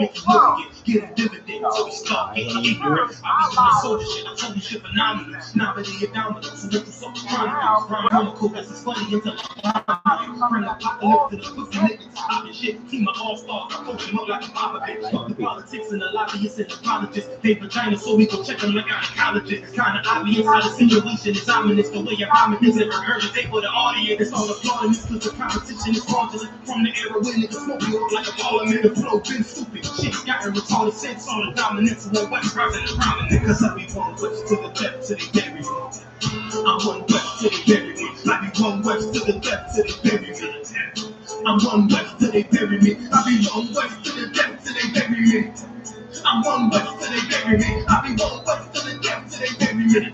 make you look again, get a dividend, so we start getting ignorant. I be doing the soda shit, I told you shit phenomenal. Now that they down with us, so what the fuck is wrong? Rhyme comical, that's as funny until bring apocalypse to the pussy niggas, talking shit, team of all-stars, I coach them up like a papa bitch. Fuck the politics and the lobbyists and apologists, they vagina, so we go check them like gynecologists. Kinda obvious how the simulation is ominous, the way your comment is and regurgitate for the audience. It's all applauding this cause the competition is fraudulent. From the era when niggas smoke you up like a parliament, the flow been stupid. Shit's gotten retarded sense on the dominance of one West rising and prominent. Cause I be one west to the depth to the bury me. I'm one west to the bury me. I be one west to the depth to the bury me. I'm one west till they bury me. I be one west to the depth till they bury me. I'm one west till they bury me. I be one west to the depth till they bury me.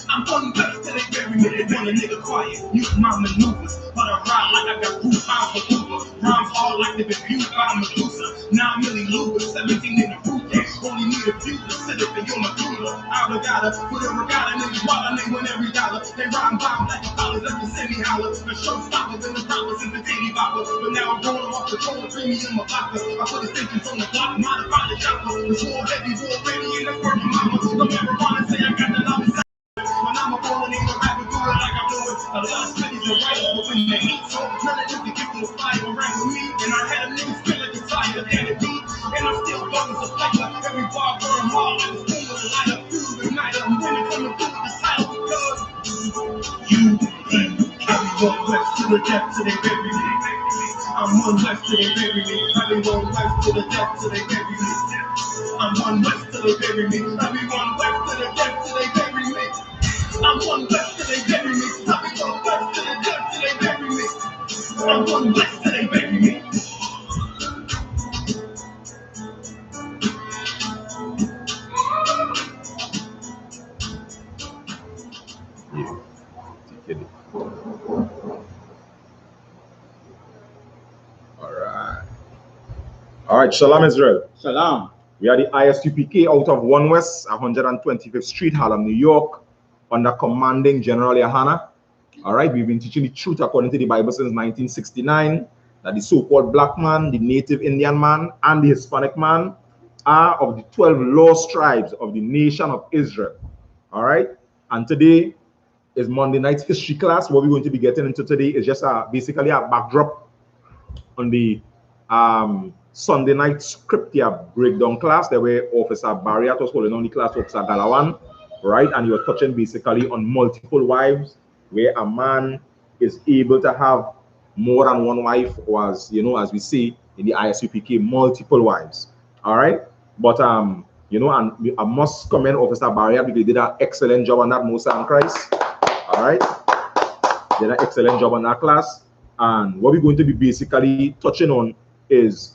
I'm one west till they bury me. They want a nigga quiet, use my maneuvers, but I ride like I got proof out for Uber. Rhymes hard like they've been viewed by Medusa. Now I'm really Lewis, 17 in the roof. Only need a few to sit up in your medulla. Allegata, whatever got a nigga wild, they win every dollar. They rhyme bomb like the dollars at the semi holler. The showstoppers and the proppers and the daily boppers. But now I'm rolling off the throne, premium of vodka. I put the stations on the block, modify the chopper. The war heavy, war ready, and the working mama. The marijuana say I got the love inside. When I'm a rolling in the rapper, do it like I'm doing. A lot of cities are right, but when they hate, so none of them can get to the fire around with me. And I had a nigga spit like a fire, and it beat. And I'm still bugging the flavor. Every bar burn hard like a spoon with a lighter. Through the night, I'm winning from the boot with the title because you carry one west to the depth till they bury me. I'm one west till they bury me. I be one west to the depth till they bury me. I'm one west till they bury me. I be one west to the depth till they bury me. I'm one west till they bury me. I be one west to the depth till they bury me. I'm one west till they bury me. All right, Shalom Israel. Shalom. We are the I.S.U.P.K out of 1 West, 125th Street, Harlem, New York, under commanding General YAHANNA. All right, we've been teaching the truth according to the Bible since 1969, that the so-called black man, the native Indian man, and the Hispanic man are of the 12 lost tribes of the nation of Israel. All right, and today is Monday night's history class. What we're going to be getting into today is just basically a backdrop on the Sunday night scripture breakdown class. There were Officer Barriat was holding on the class, Officer Galawan, right? And he was touching basically on multiple wives, where a man is able to have more than one wife, or as you know, as we see in the I.S.U.P.K, multiple wives. All right, but you know, and I must commend Officer Barriat because he did an excellent job on that, Musa and Christ. All right, did an excellent job on that class. And what we're going to be basically touching on is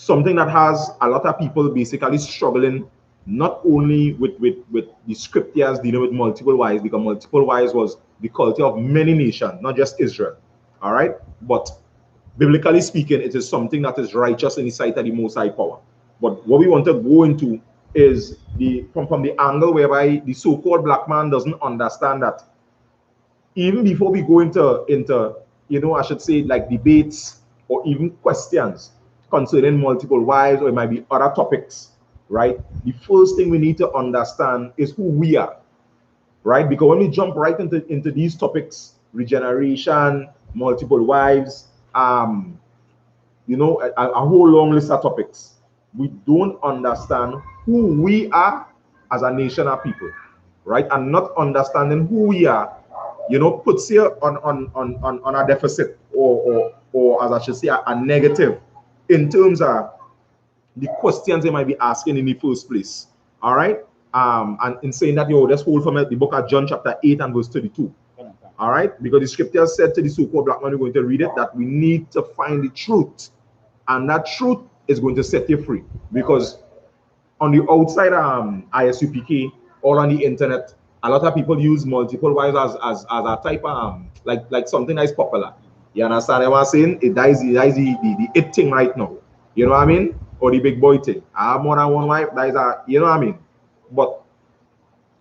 something that has a lot of people basically struggling, not only with the scriptures dealing with multiple wives, because multiple wives was the culture of many nations, not just Israel. All right, but biblically speaking, it is something that is righteous in the sight of the Most High Power. But what we want to go into is from the angle whereby the so-called black man doesn't understand that even before we go into you know, I should say, like debates or even questions concerning multiple wives, or it might be other topics, right? The first thing we need to understand is who we are, right? Because when we jump right into these topics, regeneration, multiple wives, you know, a whole long list of topics, we don't understand who we are as a nation of people, right? And not understanding who we are, you know, puts you on a deficit, or as I should say, a negative in terms of the questions they might be asking in the first place. All right, and in saying that, yo, let's hold from the book of John chapter 8 and verse 32. All right, because the scripture said to the so-called black man, we're going to read it, that we need to find the truth, and that truth is going to set you free. Because on the outside I.S.U.P.K, or on the internet, a lot of people use multiple wives as a type of like something that is popular. You understand what I'm saying? That is the it thing right now. You know what I mean? Or the big boy thing. I have more than one wife. That is a, you know what I mean? But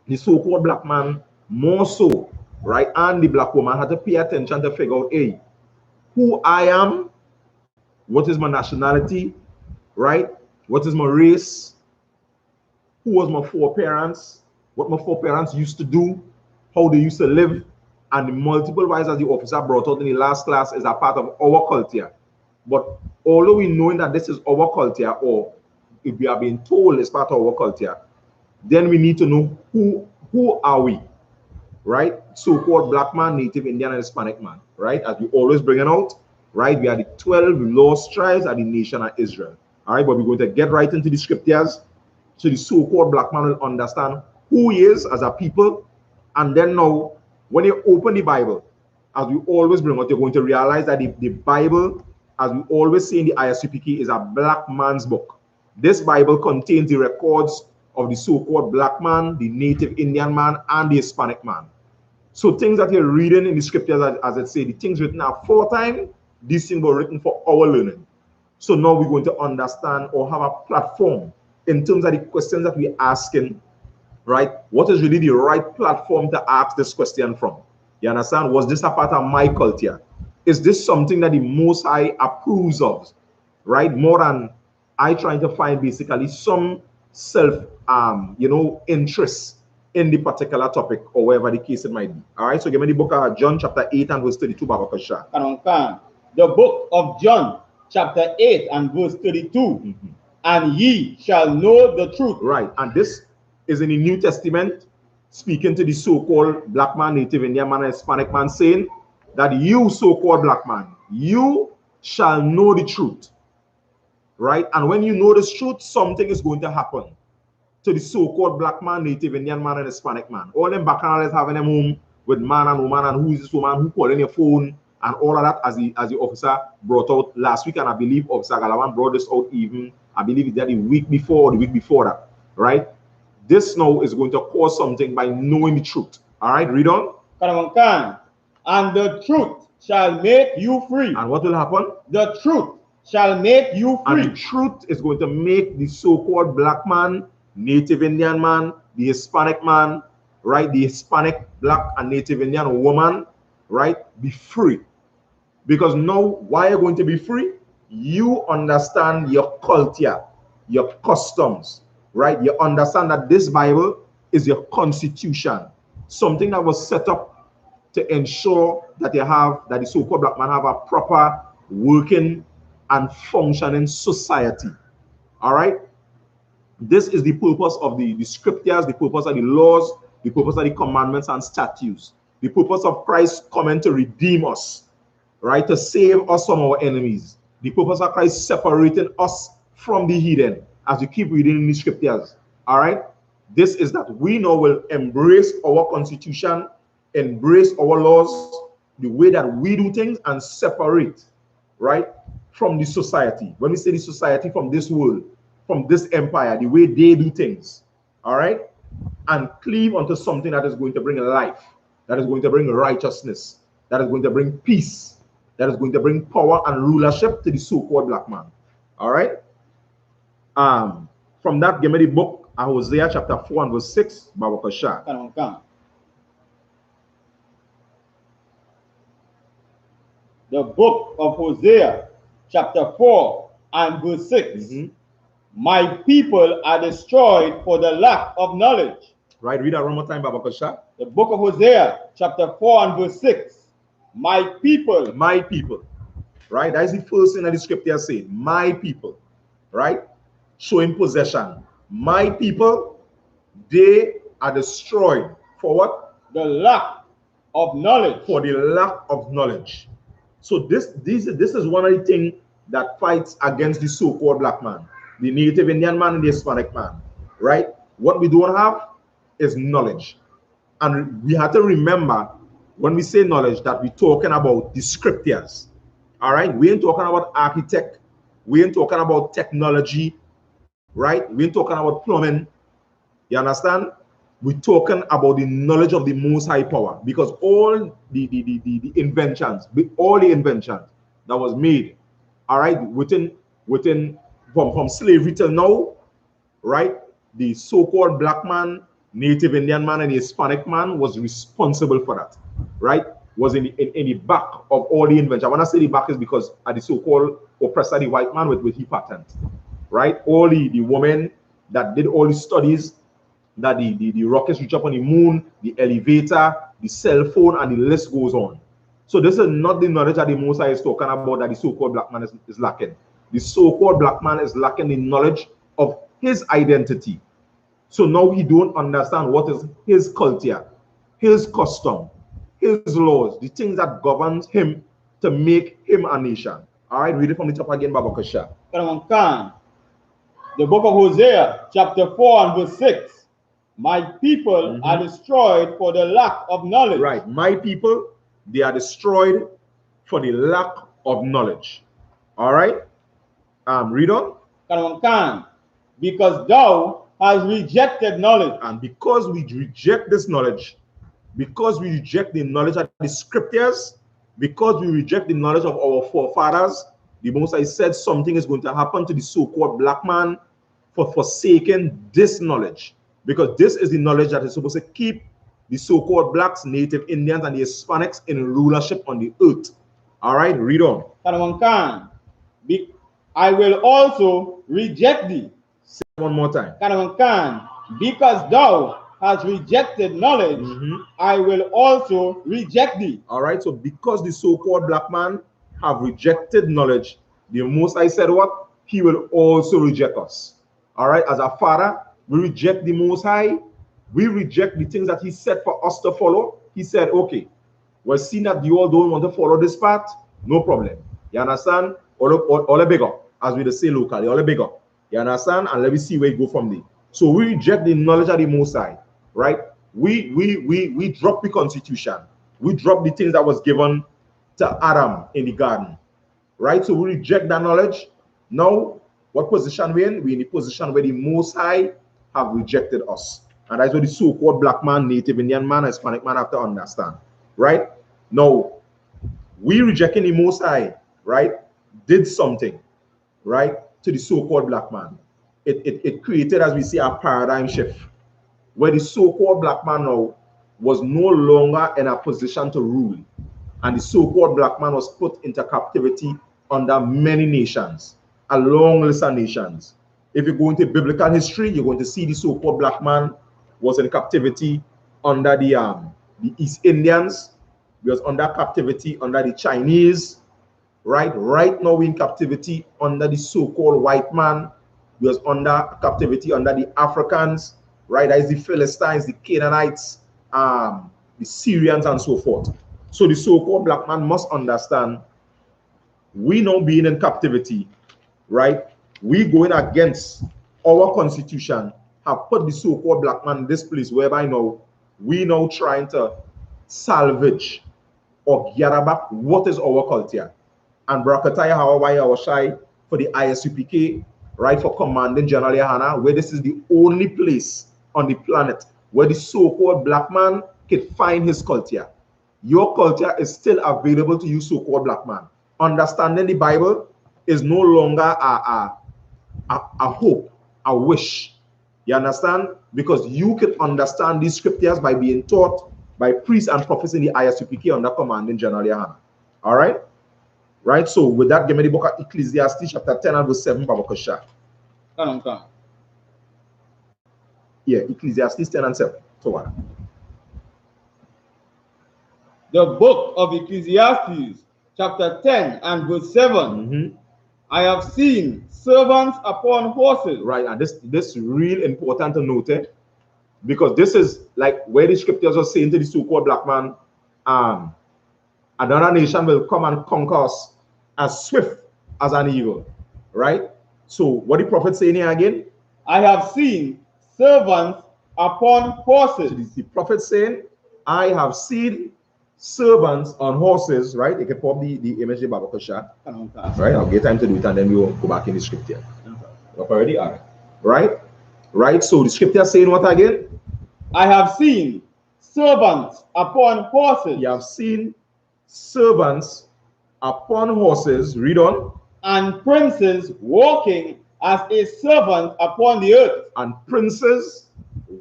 the so-called black man, more so, right? And the black woman had to pay attention to figure out, hey, who I am, what is my nationality, right? what is my race, who was my foreparents, what my foreparents used to do, how they used to live, and the multiple wives as the officer brought out in the last class is a part of our culture. But although we know that this is our culture, or if we are being told it's part of our culture, then we need to know who are we, right? So-called black man, native Indian, and Hispanic man, right? As we always bring it out, right? We are the 12 lost tribes of the nation of Israel, all right? But we're going to get right into the scriptures so the so-called black man will understand who he is as a people. And then now, when you open the Bible, as we always bring out, you're going to realize that the Bible, as we always say in the I.S.U.P.K, is a black man's book. This Bible contains the records of the so-called black man, the native Indian man, and the Hispanic man. So things that you're reading in the scriptures, as I say, the things written aforetime, these things were written for our learning. So now we're going to understand or have a platform in terms of the questions that we're asking, right? What is really the right platform to ask this question from? You understand? Was this a part of my culture? Is this something that the Most High approves of, right? More than I trying to find basically some self, interest in the particular topic or whatever the case it might be. All right, so give me the book of John chapter 8 and verse 32, Baba Kasha. The book of John chapter 8 and verse 32. And ye shall know the truth. Right, and this is in the New Testament, speaking to the so-called black man, native Indian man, and Hispanic man, saying that you, so-called black man, you shall know the truth, right? And when you know this truth, something is going to happen to the so-called black man, native Indian man, and Hispanic man. All them bacchanals having them home with man and woman, and who is this woman, who calling your phone, and all of that, as the officer brought out last week, and I believe Officer Galawan brought this out even, I believe that the week before or the week before that, right? This now is going to cause something by knowing the truth. All right, read on. And the truth shall make you free. And what will happen? The truth shall make you free. And the truth is going to make the so-called black man, native Indian man, the Hispanic man, right? The Hispanic black and native Indian woman, right? Be free. Because now, why are you going to be free? You understand your culture, your customs, right? You understand that this Bible is your constitution, something that was set up to ensure that that the so-called black man have a proper working and functioning society. All right? This is the purpose of the scriptures, the purpose of the laws, the purpose of the commandments and statutes, the purpose of Christ coming to redeem us, right? To save us from our enemies. The purpose of Christ separating us from the heathen, as you keep reading in the scriptures. All right? This is that we now will embrace our constitution, embrace our laws, the way that we do things, and separate, right, from the society. When we say the society, from this world, from this empire, the way they do things, all right, and cleave onto something that is going to bring life, that is going to bring righteousness, that is going to bring peace, that is going to bring power and rulership to the so-called black man. All right. From that, give me the book of Hosea chapter 4 and verse 6. The book of Hosea chapter 4 and verse 6. My people are destroyed for the lack of knowledge. Right, read that one more time, Baba Kasha. The book of Hosea chapter 4 and verse 6. My people. My people. Right, that is the first thing that the scripture says. My people. Right, showing possession. My people, they are destroyed for what? The lack of knowledge. For the lack of knowledge. So this is one of the things that fights against the so-called black man, the native Indian man and the Hispanic man, right? What we don't have is knowledge. And we have to remember, when we say knowledge, that we're talking about the scriptures. All right? We ain't talking about architect. We ain't talking about technology, right? We ain't talking about plumbing. You understand? We're talking about the knowledge of the Most High Power, because all the inventions, all the inventions that was made, all right, from slavery till now, right? The so-called black man, native Indian man, and the Hispanic man was responsible for that, right? Was in the back of all the invention. When I say the back is because of the so-called oppressor, the white man with his patent. right? All the women that did all the studies, that the rockets reach up on the moon, the elevator, the cell phone, and the list goes on. So this is not the knowledge that the Most High is talking about, that the so-called black man is lacking. The so-called black man is lacking the knowledge of his identity. So now he don't understand what is his culture, his custom, his laws, the things that governs him to make him a nation. All right, read it from the top again, Baba Kasha. The book of Hosea, chapter 4 and verse 6. My people are destroyed for the lack of knowledge. Right, my people, they are destroyed for the lack of knowledge. All right, read on. Because thou hast rejected knowledge. And because we reject this knowledge, because we reject the knowledge of the scriptures, because we reject the knowledge of our forefathers, the Most High said something is going to happen to the so-called black man for forsaking this knowledge. Because this is the knowledge that is supposed to keep the so-called blacks, native Indians, and the Hispanics in rulership on the earth. All right, read on. I will also reject thee. Say it one more time. Because thou hast rejected knowledge, I will also reject thee. All right, so because the so-called black man have rejected knowledge, the Most High said what? He will also reject us. All right, as a father, we reject the Most High. We reject the things that he said for us to follow. He said, okay, we're seeing that you all don't want to follow this path. No problem. You understand? All bigger, as we say locally, all bigger. You understand? And let me see where you go from there. So we reject the knowledge of the Most High, right? We drop the constitution. We drop the things that was given to Adam in the garden, right? So we reject that knowledge. Now, what position we're in? We're in the position where the Most High have rejected us. And that's what the so-called black man, native Indian man, Hispanic man have to understand, right? Now, we rejecting the Most High, right, did something, right, to the so-called black man. It created, as we see, a paradigm shift, where the so-called black man now was no longer in a position to rule. And the so-called black man was put into captivity under many nations, a long list of nations. If you go into biblical history, you're going to see the so-called black man was in captivity under the East Indians. He was under captivity under the Chinese, right? Right now we're in captivity under the so-called white man. He was under captivity under the Africans, right? That is the Philistines, the Canaanites, the Syrians, and so forth. So the so-called black man must understand, we now being in captivity, right? We going against our constitution, have put the so-called black man in this place whereby now we now trying to salvage or gather back what is our culture. And Barakataya Hawaii Awashai for the I.S.U.P.K, right, for Commanding General Yahanna, where this is the only place on the planet where the so-called black man can find his culture. Your culture is still available to you, so-called black man. Understanding the Bible is no longer a hope, a wish. You understand? Because you can understand these scriptures by being taught by priests and prophets in the I.S.U.P.K under Commanding General Yahanna. All right? Right? So with that, give me the book of Ecclesiastes chapter 10 and verse 7, Baba Kosha. Yeah, Ecclesiastes 10 and 7. So what? The book of Ecclesiastes chapter 10 and verse 7. I have seen servants upon horses. Right, and this is real important to note, because this is like where the scriptures are saying to the so-called black man, another nation will come and conquer us as swift as an eagle, right? So what the prophet saying here again? I have seen servants upon horses. So the prophet saying, I have seen servants on horses, right? You can pop the image of Baba Kosha. Right, I'll get time to do it and then we'll go back in the scripture. Up already? All right. Right, so the scripture saying what again? I have seen servants upon horses. You have seen servants upon horses, read on. And princes walking as a servant upon the earth. And princes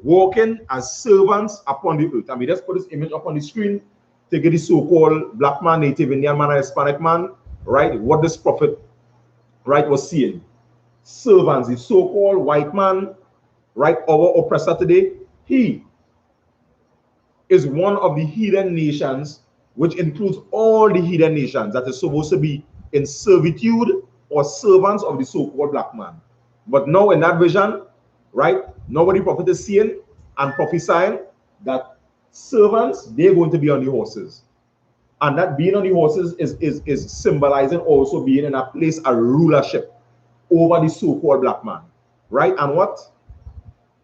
walking as servants upon the earth. And we just put this image up on the screen to get the so-called black man, native Indian man, and Hispanic man, right? What this prophet, right, was seeing. servants, the so-called white man, right, our oppressor today, he is one of the heathen nations, which includes all the heathen nations that is supposed to be in servitude or servants of the so-called black man. But now in that vision, right, nobody prophet is seeing and prophesying that servants, they're going to be on the horses. And that being on the horses is symbolizing also being in a place of rulership over the so-called black man. Right? And what?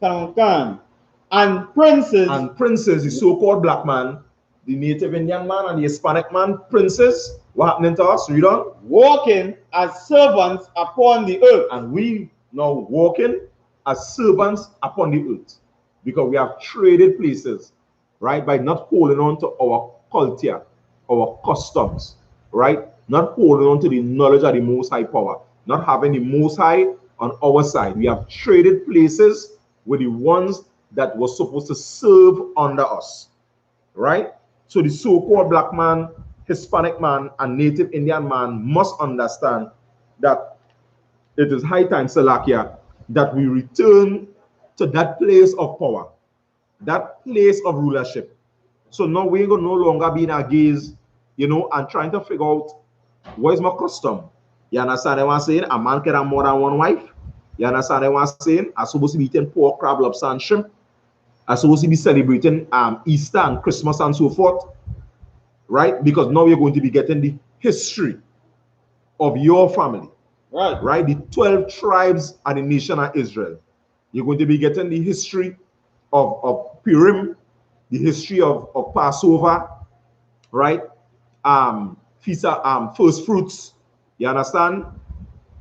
And princes. And princes, the so-called black man, the native Indian man and the Hispanic man, princes, what happening to us? Read on. Walking as servants upon the earth. And we now walking as servants upon the earth. Because we have traded places, right? By not holding on to our culture, our customs, right? Not holding on to the knowledge of the Most High power, not having the Most High on our side. We have traded places with the ones that were supposed to serve under us, right? So the so-called black man, Hispanic man, and native Indian man must understand that it is high time, Salakia, that we return to that place of power, that place of rulership. So now we're going to no longer be in our gaze, you know, and trying to figure out what is my custom. You understand what I'm saying? A man can have more than one wife. You understand what I'm saying? I'm supposed to be eating pork, crab, lobster, and shrimp. I'm supposed to be celebrating Easter and Christmas and so forth, right? Because now you're going to be getting the history of your family, right? The 12 tribes and the nation of Israel. You're going to be getting the history of Purim, the history of Passover, right? Feast of first fruits, you understand?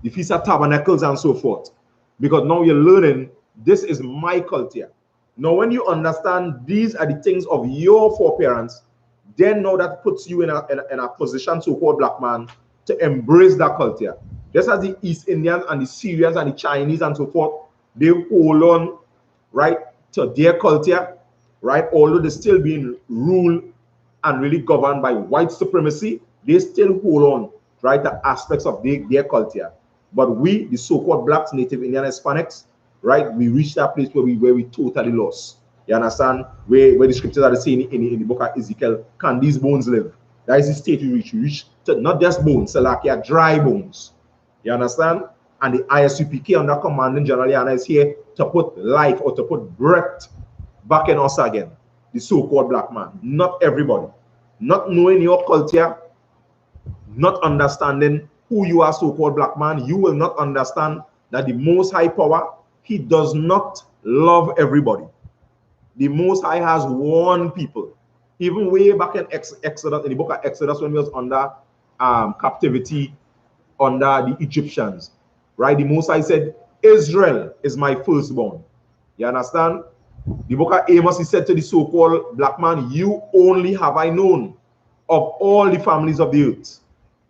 The Feast of Tabernacles and so forth. Because now you're learning, this is my culture. Now, when you understand these are the things of your foreparents, then now that puts you in a position, so-called black man, to embrace that culture. Just as the East Indians and the Syrians and the Chinese and so forth, they hold on, right, to their culture, right? Although they're still being ruled and really governed by white supremacy, they still hold on, right, to aspects of their culture. But we, the so-called blacks, native Indian, Hispanics, right, we reach that place where we totally lost. You understand? Where the scriptures are saying in the book of Ezekiel, can these bones live? That is the state we reach. We reach to not just bones, Salakia, dry bones. You understand? And the I.S.U.P.K under commanding General YAHANNA is here to put life or to put breath back in us again. The so-called black man. Not everybody. Not knowing your culture, not understanding who you are, so-called black man, you will not understand that the Most High power, he does not love everybody. The Most High has one people. Even way back in Exodus, in the book of Exodus, when we was under captivity under the Egyptians, right? The Most High said, Israel is my firstborn. You understand? The book of Amos, he said to the so-called black man, you only have I known of all the families of the earth.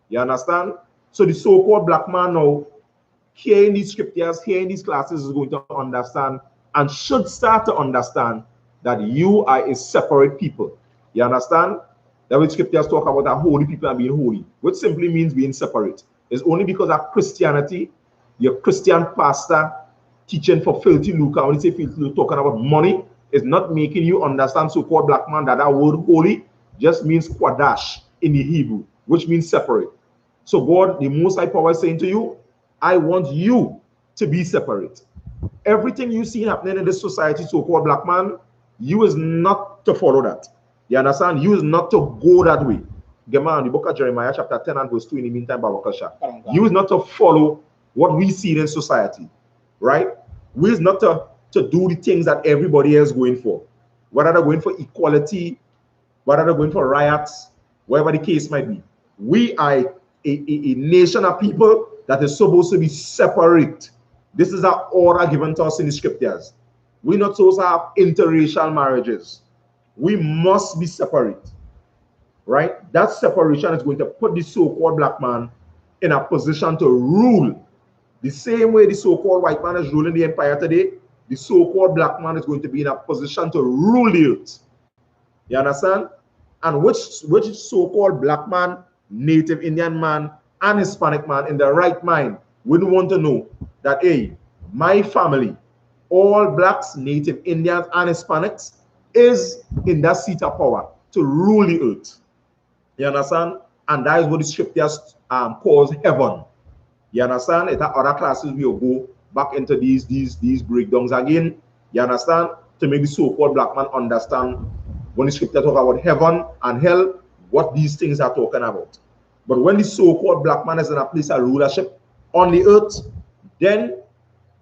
You understand? So the so-called black man now, hearing these scriptures, hearing these classes, is going to understand and should start to understand that you are a separate people. You understand? That when scriptures talk about that holy people and being holy, which simply means being separate. It's only because of Christianity, your Christian pastor teaching for filthy lucre, when you say filthy lucre, talking about money, is not making you understand, so-called black man, that word holy just means quadash in the Hebrew, which means separate. So God, the Most High power, is saying to you, I want you to be separate. Everything you see happening in this society, so-called black man, you is not to follow that. You understand? You is not to go that way. Gemma, the book of Jeremiah, chapter 10 and verse 2, in the meantime, Babakasha. You is not to follow what we see in society, right? We is not to do the things that everybody else is going for. Whether they're going for equality, whether they're going for riots, whatever the case might be. We are a nation of people that is supposed to be separate. This is our order given to us in the scriptures. We're not supposed to have interracial marriages. We must be separate, right? That separation is going to put the so-called black man in a position to rule. The same way the so-called white man is ruling the empire today, the so-called black man is going to be in a position to rule the earth. You understand? And which so-called black man, native Indian man, and Hispanic man in the right mind wouldn't want to know that, hey, my family, all blacks, native Indians, and Hispanics, is in that seat of power to rule the earth. You understand? And that is what the scriptures calls heaven. You understand? It other classes we will go back into these breakdowns again. You understand? To make the so-called black man understand when the scripture talk about heaven and hell, what these things are talking about. But when the so-called black man is in a place of rulership on the earth, then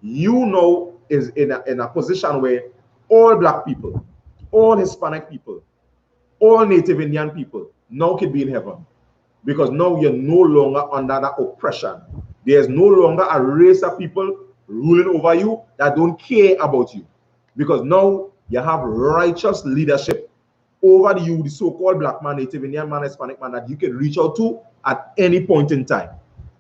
you know is in a position where all black people, all Hispanic people, all Native Indian people now can be in heaven. Because now you're no longer under that oppression. There's no longer a race of people ruling over you that don't care about you. Because now you have righteous leadership over you, the so-called black man, Native Indian man, Hispanic man, that you can reach out to at any point in time.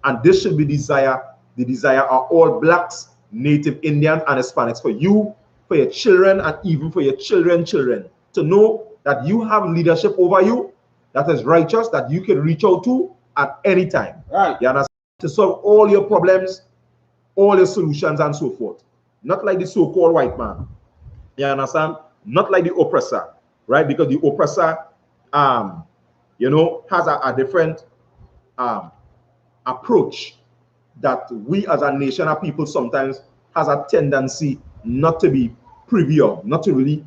And this should be the desire of all blacks, Native Indians, and Hispanics, for you, for your children, and even for your children's children, to know that you have leadership over you that is righteous, that you can reach out to at any time. Right. You understand? To solve all your problems, all your solutions, and so forth. Not like the so-called white man. You understand? Not like the oppressor, right? Because the oppressor, you know, has a different approach that we as a nation of people sometimes has a tendency not to be privy of, not to really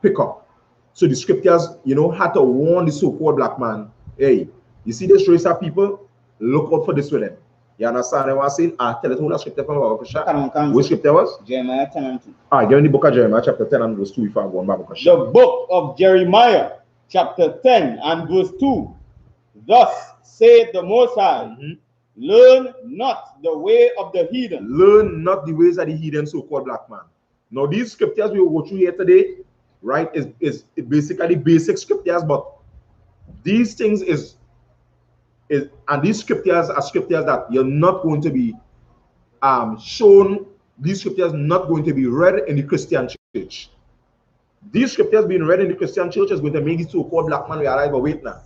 pick up. So the scriptures, you know, had to warn the so-called black man, hey, you see this race of people, look out for this with them. You understand what I'm saying? Tell us who the scripture from Babakasha. Which scripture was? Jeremiah 10 and 2. Give me the book of Jeremiah, chapter 10 and verse 2, if I go on Babakasha. The book of Jeremiah, chapter 10 and verse 2. Thus saith the Most High, learn not the way of the heathen. Learn not the ways of the heathen, so-called black man. Now, these scriptures we will go through here today, right, is basically basic scriptures, but these things and these scriptures are scriptures that you're not going to be shown. These scriptures not going to be read in the Christian church. These scriptures being read in the Christian church is going to make the so-called black man realize, but wait now,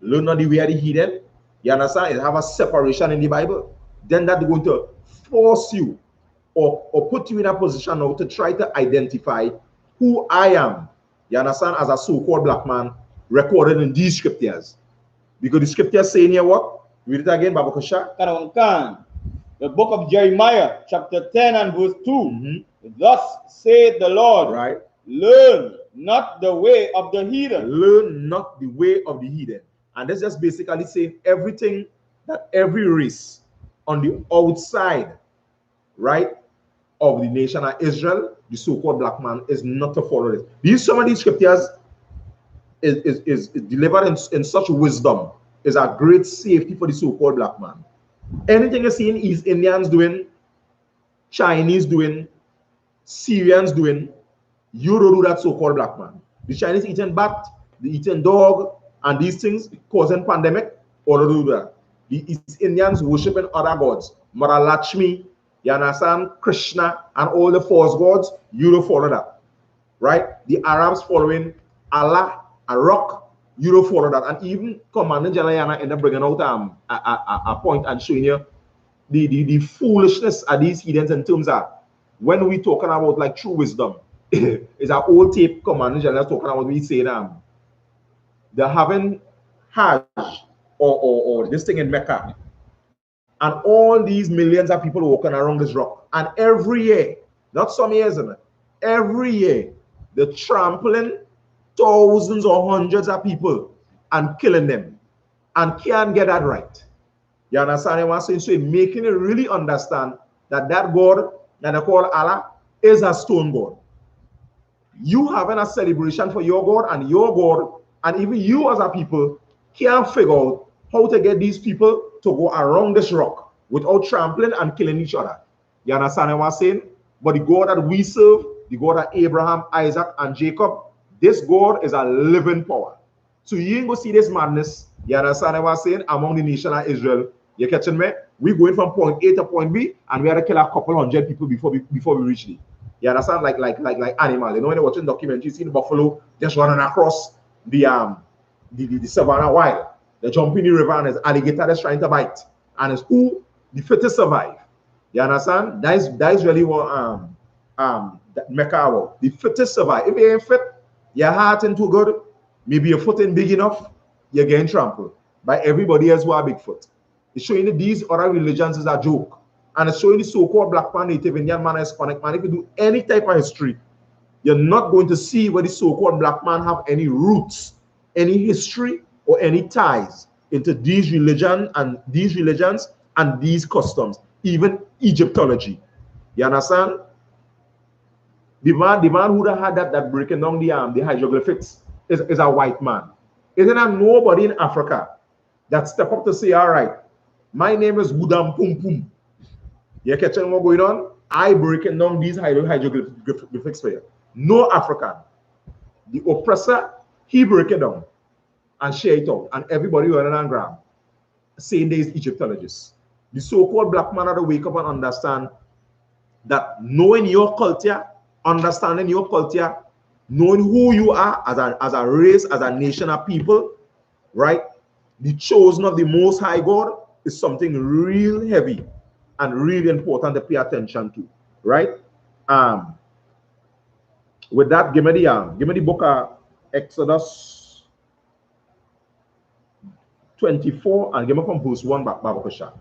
learn not the way of the heathen. You understand? It have a separation in the Bible. Then that's going to force you or put you in a position now to try to identify who I am. You understand? As a so-called black man recorded in these scriptures. Because the scriptures saying here what? Read it again, Babakasha. The book of Jeremiah, chapter 10 and verse 2. Thus saith the Lord, right? Learn not the way of the heathen. Learn not the way of the heathen. And that's just basically saying everything that every race on the outside, right, of the nation of Israel, the so-called black man, is not to follow this. Some of these scriptures is delivered in such wisdom, is a great safety for the so-called black man. Anything you're seeing East Indians doing, Chinese doing, Syrians doing, you don't do that, so-called black man. The Chinese eating bat, the eating dog, and these things causing pandemic, all do that. The East Indians worshiping other gods, Mother Lakshmi, you understand, Krishna, and all the false gods, you don't follow that, right? The Arabs following Allah, a rock, you don't follow that. And even Commander GEN.YAHANNA ended up bringing out a point and showing you the foolishness of these heathens in terms of when we talking about like true wisdom. It's an old tape Commander GEN.YAHANNA talking about, we say they're having Hajj or this thing in Mecca, and all these millions of people walking around this rock, and every year, not some years, every year, they're trampling thousands or hundreds of people and killing them, and can't get that right. You understand what I'm saying? So making it really understand that that God that they call Allah is a stone God. You having a celebration for your God, and even you as a people can't figure out how to get these people to go around this rock without trampling and killing each other. You understand what I'm saying? But the God that we serve, the God of Abraham, Isaac, and Jacob, this God is a living power. So you ain't go see this madness, you understand what I'm saying, among the nation of Israel. You catching me? We're going from point A to point B, and we had to kill a couple hundred people before we reach it. You understand? Like animal. You know, when you're watching documentaries, you see the buffalo just running across the savannah wild. They jump in the river and there's alligator that's trying to bite. And it's who the fittest survive. You understand? That is really what that Mecca about. The fittest survive. If you ain't fit, your heart ain't too good, maybe your foot ain't big enough, you're getting trampled by everybody else who are Bigfoot. It's showing that these other religions is a joke. And it's showing the so-called black man, native Indian man, Hispanic man. If you do any type of history, you're not going to see where the so-called black man have any roots, any history, or any ties into these religions and these customs, even Egyptology. You understand? The man who had that breaking down the hieroglyphics is a white man. Isn't there nobody in Africa that step up to say, all right, my name is Wudam Pum Pum. You catching what going on? I breaking down these hieroglyphics for you. No African. The oppressor, he break it down and share it out. And everybody running and grab, saying there is Egyptologists. The so-called black man had to wake up and understand that knowing your culture, understanding your culture, knowing who you are as a race, as a nation of people, right? The chosen of the Most High God is something real heavy and really important to pay attention to, right? With that, give me the book of Exodus 24 and give me from verse 1 back, Babakosha.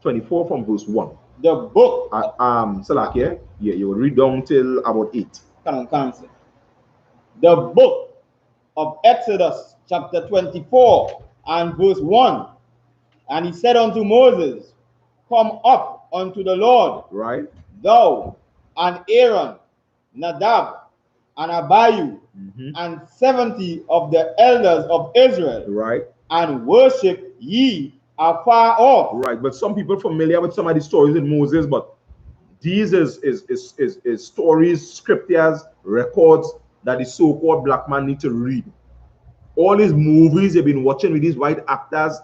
24 from verse 1. The book. Salaki, yeah, you will read down till about 8. The book of Exodus, chapter 24 and verse 1. And he said unto Moses, come up unto the Lord, right? Thou and Aaron, Nadab and Abihu, and 70 of the elders of Israel, right? And worship ye afar off. Right, but some people familiar with some of the stories in Moses, but these is stories, scriptures, records that the so-called black man need to read. All these movies they've been watching with these white actors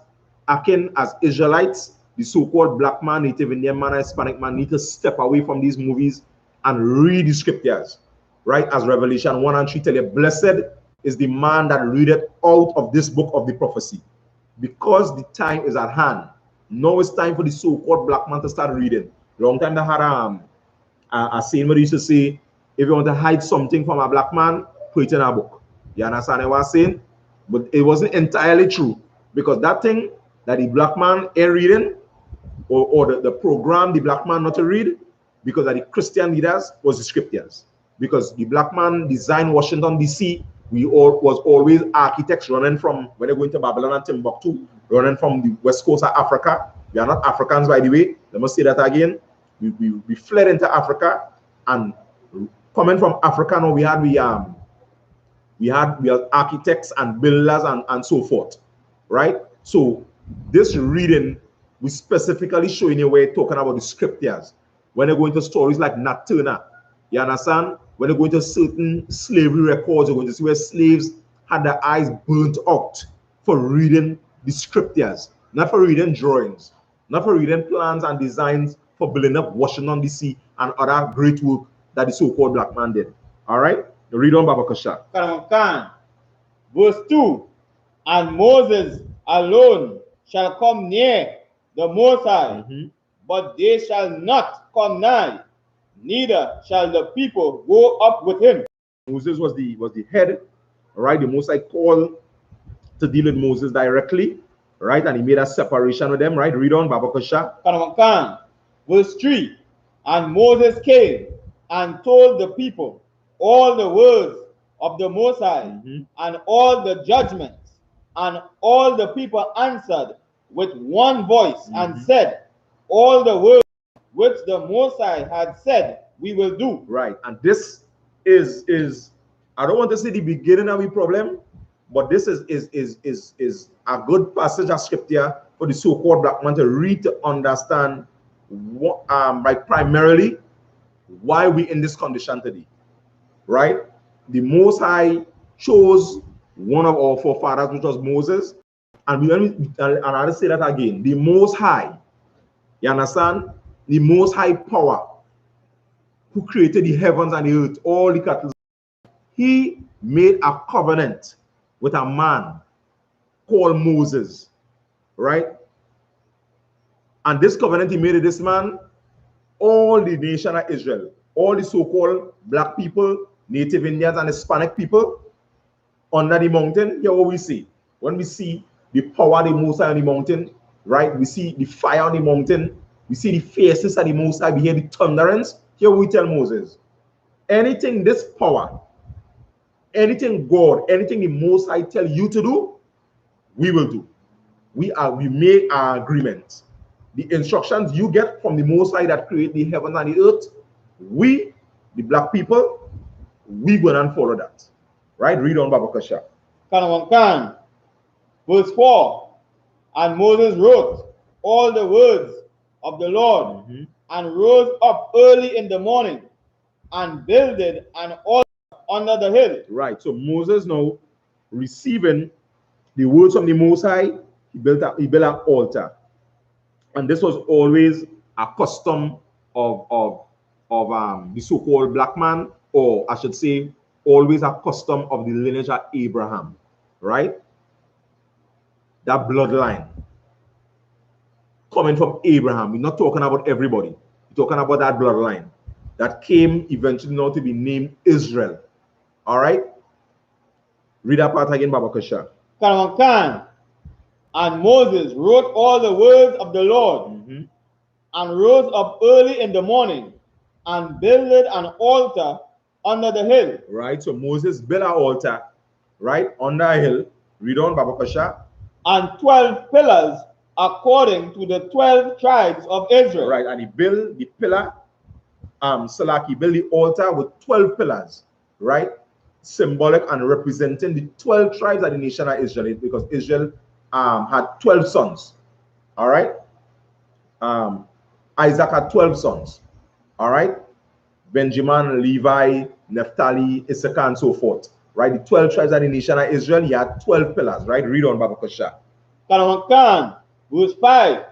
acting as Israelites, the so-called black man, native Indian man, Hispanic man need to step away from these movies and read the scriptures, right? As Revelation 1 and 3 tell you, blessed is the man that readeth out of this book of the prophecy, because the time is at hand. Now it's time for the so-called black man to start reading. Long time they had a saying where they used to say, if you want to hide something from a black man, put it in a book. You understand what I was saying? But it wasn't entirely true, because that thing that the black man ain't reading, or the program the black man not to read, because of the Christian leaders, was the scriptures. Because the black man designed Washington, D.C., was always architects running from, when they're going to Babylon and Timbuktu, running from the west coast of Africa. We are not Africans, by the way. Let me say that again. We fled into Africa, and coming from Africa now, we are architects and builders and so forth, right? So this reading, we specifically showing you where talking about the scriptures. When they go into stories like Nat Turner, you understand? When they go into certain slavery records, you're going to see where slaves had their eyes burnt out for reading the scriptures, not for reading drawings, not for reading plans and designs for building up Washington, D.C. and other great work that the so-called black man did. All right? Read on, Babakasha. Verse 2. And Moses alone shall come near the Most High, but they shall not come nigh, neither shall the people go up with him. Moses was the head, right? The Most High called to deal with Moses directly, right? And he made a separation with them, right? Read on, Babakasha. Verse 3. And Moses came and told the people all the words of the Most High, and all the judgments, and all the people answered with one voice and said, all the words which the Most High had said, we will do. Right, and this is I don't want to say the beginning of the problem, but this is a good passage of scripture for the so-called black man to read, to understand what, like primarily why we in this condition today, right? The Most High chose one of our forefathers, which was Moses, and I'll say that again. The Most High, you understand? The Most High power who created the heavens and the earth, all the cattle. He made a covenant with a man called Moses, right? And this covenant he made with this man, all the nation of Israel, all the so-called black people, Native Indians, and Hispanic people under the mountain. Here what we see. When we see the power of the Most High on the mountain, right? We see the fire on the mountain. We see the fierceness of the Most High. We hear the thunderance. Here we tell Moses, anything this power, anything God, anything the Most High tell you to do, we will do. We make our agreement. The instructions you get from the Most High that create the heaven and the earth, we, the black people, we go and follow that. Right? Read on, Baba Kasha. Verse 4. And Moses wrote all the words of the Lord and rose up early in the morning and builded an altar under the hill. Right. So Moses now receiving the words from the Most High, he built an altar. And this was always a custom of the so-called black man, or I should say, always a custom of the lineage of Abraham, right? That bloodline coming from Abraham. We're not talking about everybody. We're talking about that bloodline that came eventually now to be named Israel. All right? Read that part again, Baba Kasha. And Moses wrote all the words of the Lord and rose up early in the morning and builded an altar under the hill. Right, so Moses built an altar, right, under a hill. Read on, Baba Kasha. And 12 pillars according to the 12 tribes of Israel. Right, and he built the pillar, Salaki built the altar with 12 pillars, right, symbolic and representing the 12 tribes of the nation of Israel, because Israel had 12 sons, all right? Isaac had 12 sons, all right? Benjamin, Levi, Naphtali, Issachar, and so forth, right? The 12 tribes of the nation of Israel, he had 12 pillars, right? Read on, Baba Kasha. Verse 5,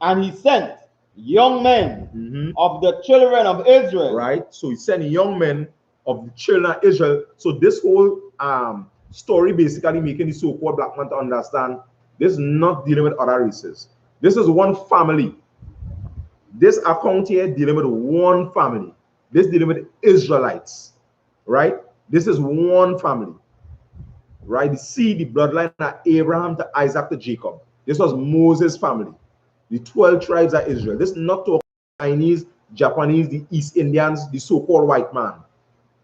and he sent young men of the children of Israel. Right, so he sent young men of the children of Israel. So this whole story basically making the so-called black man to understand this is not dealing with other races. This is one family. This account here dealing with one family. This dealing with Israelites, right? This is one family, right? You see the bloodline of Abraham to Isaac to Jacob. This was Moses' family, the 12 tribes of Israel. This is not talking Chinese, Japanese, the East Indians, the so-called white man.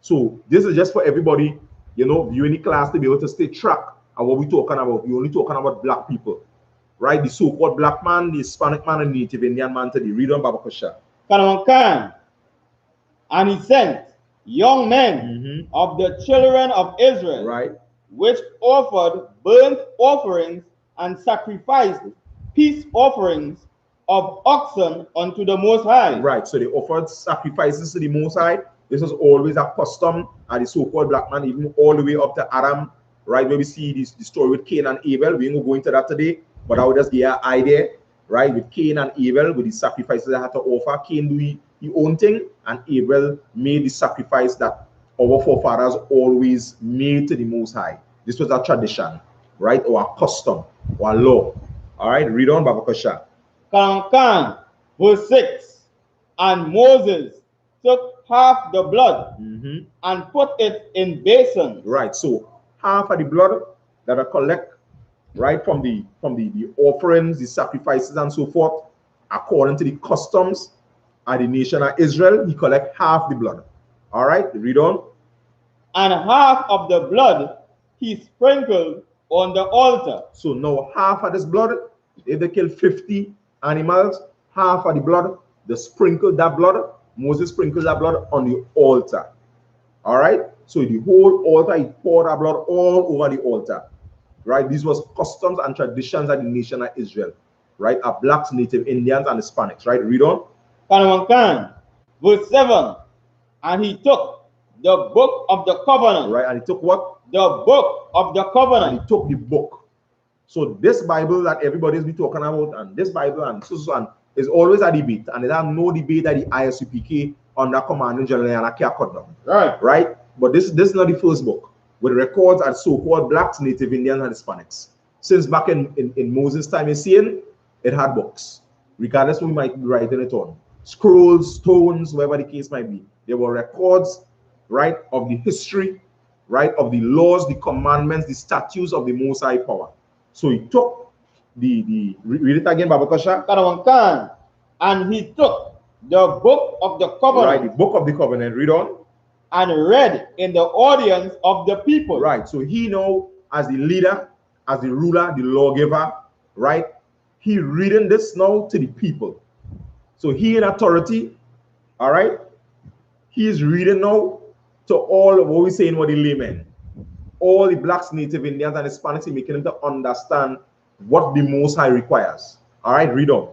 So this is just for everybody, you know, viewing the class to be able to stay track of what we're talking about. We're only talking about black people, right? The so-called black man, the Hispanic man, and the Native Indian man today. Read on, Baba Kasha. And he sent young men of the children of Israel, right, which offered burnt offerings and sacrificed peace offerings of oxen unto the Most High. Right, so they offered sacrifices to the Most High. This was always a custom of the so-called black man, even all the way up to Adam, right? Where we see the story with Cain and Abel. We ain't going to go into that today, but I would just give you an idea, right? With Cain and Abel, with the sacrifices they had to offer. Cain do his own thing, and Abel made the sacrifice that our forefathers always made to the Most High. This was a tradition, right? Or a custom, or a law. All right, read on, Baba Kasha. Verse 6, and Moses took half the blood and put it in basins. Right, so half of the blood that I collect, right, from the offerings, the sacrifices, and so forth, according to the customs of the nation of Israel, he collect half the blood. All right, read on. And half of the blood he sprinkled on the altar. So now half of this blood, if they kill 50 animals, half of the blood, they sprinkle that blood. Moses sprinkled that blood on the altar. All right, so the whole altar, he poured that blood all over the altar. Right, these was customs and traditions of the nation of Israel. Right, of blacks, Native Indians, and Hispanics. Right, read on. Verse 7, and he took the book of the covenant. Right, and he took what? The book of the covenant. And he took the book. So this Bible that everybody's been talking about, and this Bible and so on, is always a debate, and there's no debate that the I.S.U.P.K under Commanding Gen.YAHANNA can cut down. Right, right. But this is not the first book with records of so-called blacks, Native Indians, and Hispanics. Since back in Moses' time, you're seeing it had books. regardless who we might be writing it on. Scrolls, stones, whatever the case might be. There were records, right, of the history, right, of the laws, the commandments, the statutes of the Most High Power. So he took read it again, Babakasha. And he took the book of the covenant. Right, the book of the covenant. Read on. And read in the audience of the people. Right, so he now, as the leader, as the ruler, the lawgiver, right, he reading this now to the people. So he in authority, all right, he is reading now to all of what we say in what the laymen, all the blacks, Native Indians, and Hispanics, making them to understand what the Most High requires. All right, read on.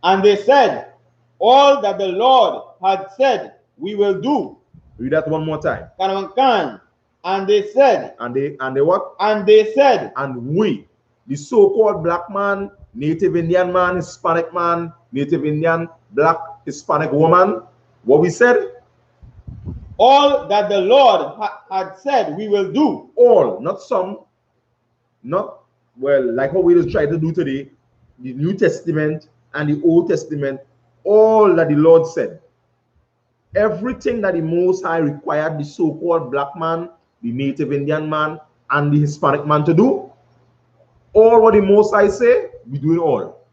And they said, all that the Lord had said, we will do. Read that one more time. And they said, and they what? And they said, and we, the so-called black man, Native Indian man, Hispanic man, Native Indian, black, Hispanic woman, what we said? All that the Lord had said we will do. All, not some, not, well, like what we just try to do today, the New Testament and the Old Testament, all that the Lord said. Everything that the Most High required the so-called black man, the Native Indian man, and the Hispanic man to do, all what the Most High say, we do it all.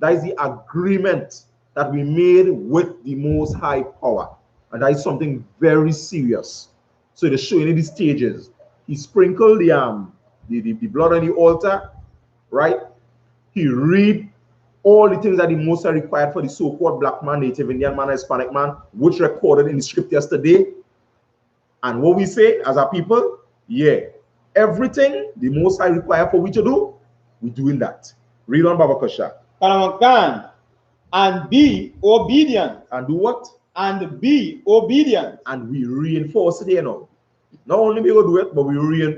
That is the agreement that we made with the Most High Power. And that is something very serious. So they're showing you the stages. He sprinkled the blood on the altar, right? He read all the things that the Most High required for the so-called black man, Native Indian man, Hispanic man, which recorded in the scriptures today. And what we say as a people, yeah, everything the Most High required for we to do, we're doing that. Read on, Babakasha. And be obedient. And do what? And be obedient. And we reinforce it here now. Not only we will do it, but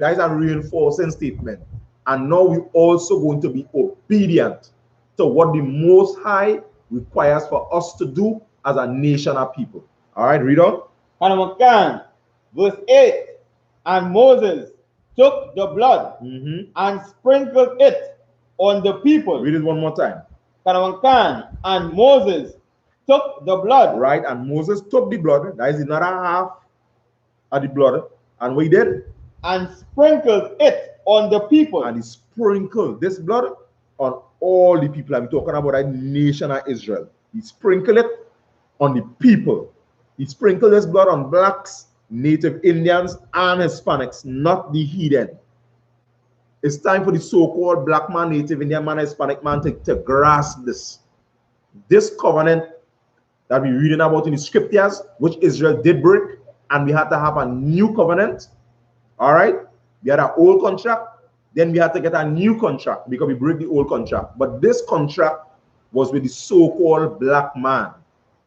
that is a reinforcing statement. And now we're also going to be obedient to what the Most High requires for us to do as a nation of people. All right, read on. Verse 8, and Moses took the blood and sprinkled it on the people. Read it one more time. And Moses took the blood. Right, and Moses took the blood. That is another half of the blood. And what he did? And sprinkled it on the people. And he sprinkled this blood on all the people. I'm talking about that nation of Israel. He sprinkled it on the people. He sprinkled this blood on blacks, Native Indians, and Hispanics, not the heathen. It's time for the so-called black man, Native Indian man, Hispanic man to grasp this. This covenant that we're reading about in the scriptures, which Israel did break, and we had to have a new covenant. All right? We had an old contract, then we had to get a new contract because we break the old contract. But this contract was with the so-called black man,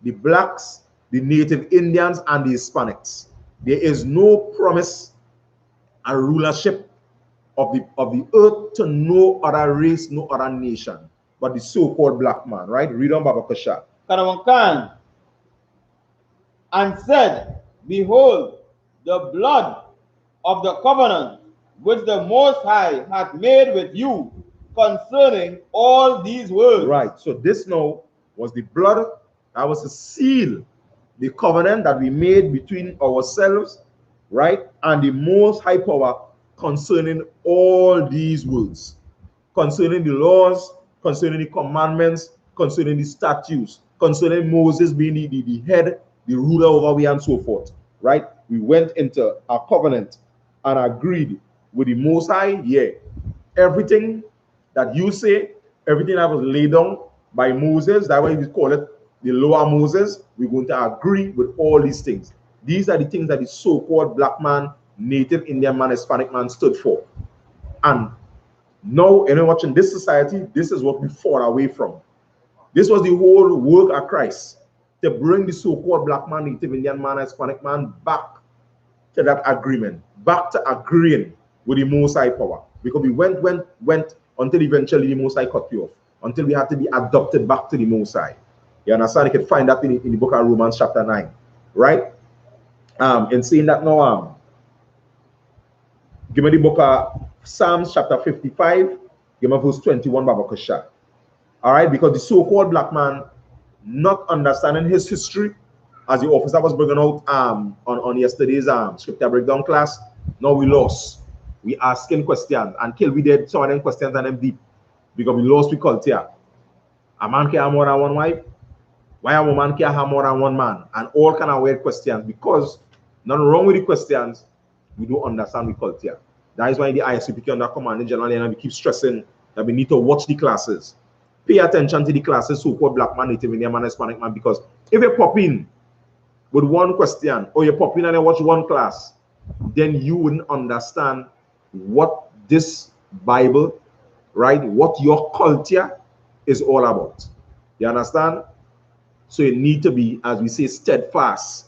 the blacks, the Native Indians, and the Hispanics. There is no promise and rulership of the earth to no other race, no other nation, but the so-called black man, right? Read on, Babakasha. And said, behold, the blood of the covenant which the Most High hath made with you concerning all these words. Right. So this now was the blood that was to seal the covenant that we made between ourselves, right, and the Most High Power concerning all these words, concerning the laws, concerning the commandments, concerning the statutes, concerning Moses being the head, the ruler over we, and so forth, right? We went into a covenant and agreed with the Most High, yeah, everything that you say, everything that was laid down by Moses, that's why we call it the law of Moses, we're going to agree with all these things. These are the things that the so-called black man, Native Indian man, Hispanic man stood for. And now, watching this society, this is what we fought away from. This was the whole work of Christ, to bring the so-called black man, Native Indian man, Hispanic man back to that agreement, back to agreeing with the Most High Power. Because we went until eventually the Most High cut you off, until we had to be adopted back to the Most High. You understand? You can find that in the book of Romans chapter 9, right? In saying that now, give me the book of Psalms chapter 55, give me verse 21, Babakasha. All right, because the so-called black man not understanding his history, as the officer was bringing out on yesterday's scripture breakdown class. Now we lost. We asking questions and kill we did some of them questions and them deep because we lost we culture. A man can have more than one wife. Why a woman can have more than one man? And all kind of weird questions because nothing wrong with the questions. We don't understand the culture. That is why the I.S.U.P.K under commanding general and we keep stressing that we need to watch the classes. Pay attention to the classes, so-called black man, native Indian man, Hispanic man, because if you pop in with one question or you pop in and you watch one class, then you wouldn't understand what this Bible, right, what your culture is all about. You understand? So you need to be, as we say, steadfast,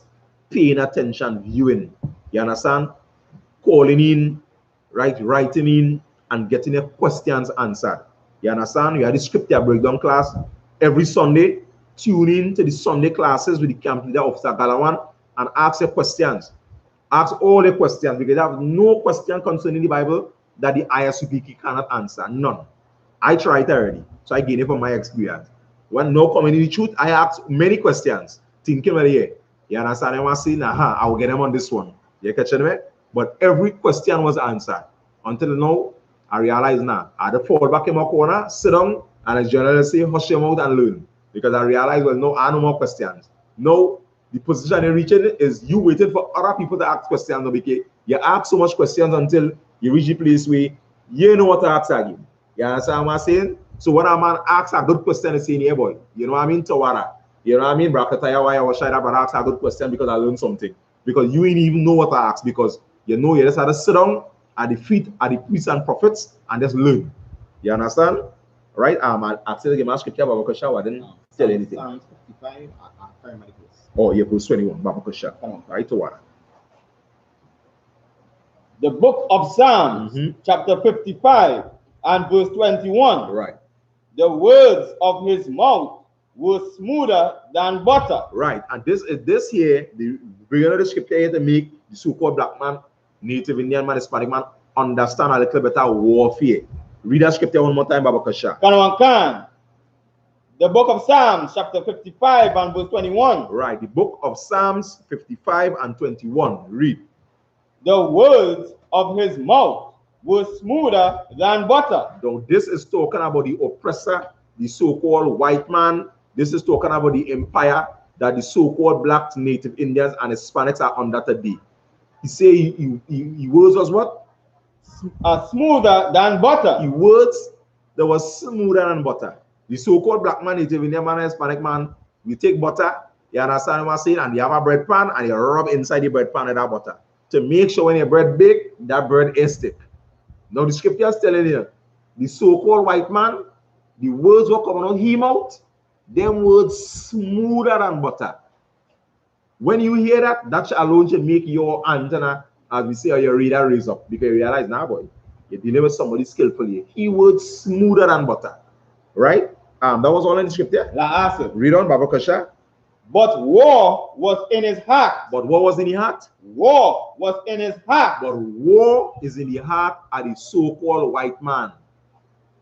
paying attention, viewing. You understand? Calling in, right, writing in, and getting your questions answered. You understand? You have the scripture breakdown class every Sunday. Tune in to the Sunday classes with the camp leader, Officer Galawan, and ask your questions. Ask all the questions because there is no question concerning the Bible that the I.S.U.P.K cannot answer. None. I tried already, so I gain it from my experience. When no community truth, I asked many questions, thinking, well, yeah, you understand? I was saying, I will get them on this one. You catching me? But every question was answered. Until now, I realize now, I had to fall back in my corner, sit down, and as generally say, hush your mouth and learn. Because I realized, well, no, I have no more questions. No, the position you're reaching is you waiting for other people to ask questions. No, because you ask so much questions until you reach the place where you know what to ask again. You understand what I'm saying? So when a man asks a good question, it's saying, yeah, boy, you know what I mean? Tawara. You know what I mean? Brakataya, why I was shy but ask a good question because I learned something. Because you ain't even know what to ask because you know you just have to sit down at the feet of the priests and prophets and just learn. You understand? Right? I said again, my scripture about Bakasha, I didn't tell anything. Psalms 55 and Oh, yeah, verse 21, Bakasha. Right to what? The book of Psalms, chapter 55 and verse 21. Right. The words of his mouth were smoother than butter. Right. And this here, the beginning of the scripture here to make the so-called black man, native Indian man, Hispanic man understand a little better warfare. Read that scripture one more time, Baba Kasha. The book of Psalms, chapter 55 and verse 21. Right. The book of Psalms 55 and 21. Read. The words of his mouth were smoother than butter. So this is talking about the oppressor, the so-called white man. This is talking about the empire that the so-called blacks, native Indians, and Hispanics are under today. He say he words was what? Smoother than butter. He words that was smoother than butter. The so-called black man, native Indian man, and Hispanic man, we take butter, you understand what I'm saying, and you have a bread pan and you rub inside the bread pan with that butter to make sure when your bread bake, that bread is thick. Now the scripture is telling you, the so-called white man, the words were coming out his mouth, them words smoother than butter. When you hear that, that alone should make your antenna, as we say, or your radar raise up, because you realize, now, boy, you deliver somebody skillfully. He words smoother than butter, right? That was all in the scripture. Read on, Baba Kasha. But war was in his heart. But what was in his heart? War was in his heart. But war is in the heart of the so-called white man.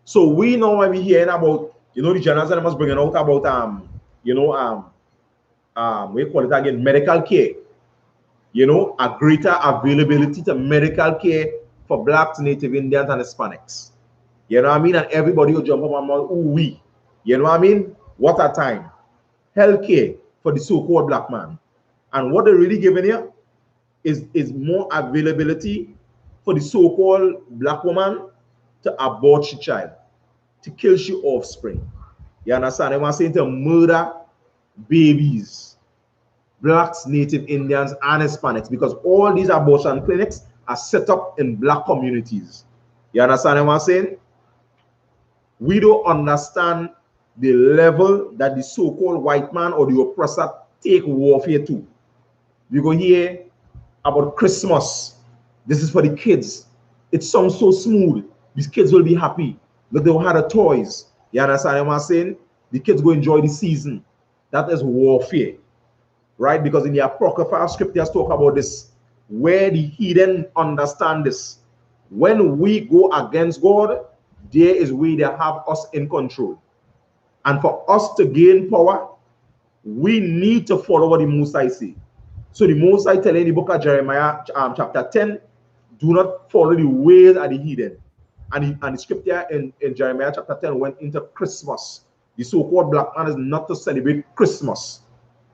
So we know when we hearing about, you know, the journals that must bring out about we call it again medical care. You know, a greater availability to medical care for blacks, native Indians, and Hispanics. You know what I mean? And everybody will jump up and mouth, ooh, we. You know what I mean? What a time. Healthcare for the so-called black man. And what they're really giving here is more availability for the so-called black woman to abort she child, to kill she offspring. You understand? They want saying to murder babies, blacks, native Indians, and Hispanics, because all these abortion clinics are set up in black communities. You understand what I'm saying? We don't understand the level that the so-called white man or the oppressor take warfare to. You go hear about Christmas. This is for the kids. It sounds so smooth. These kids will be happy. Look, they will have the toys. You understand what I'm saying? The kids go enjoy the season. That is warfare, right? Because in the Apocryphal scriptures talk about this, where the heathen understand this. When we go against God, there is where they have us in control. And for us to gain power, we need to follow what the Most High say. So the Most High telling in the book of Jeremiah, chapter 10, do not follow the ways of the heathen. And the scripture in Jeremiah chapter 10 went into Christmas. The so-called black man is not to celebrate Christmas.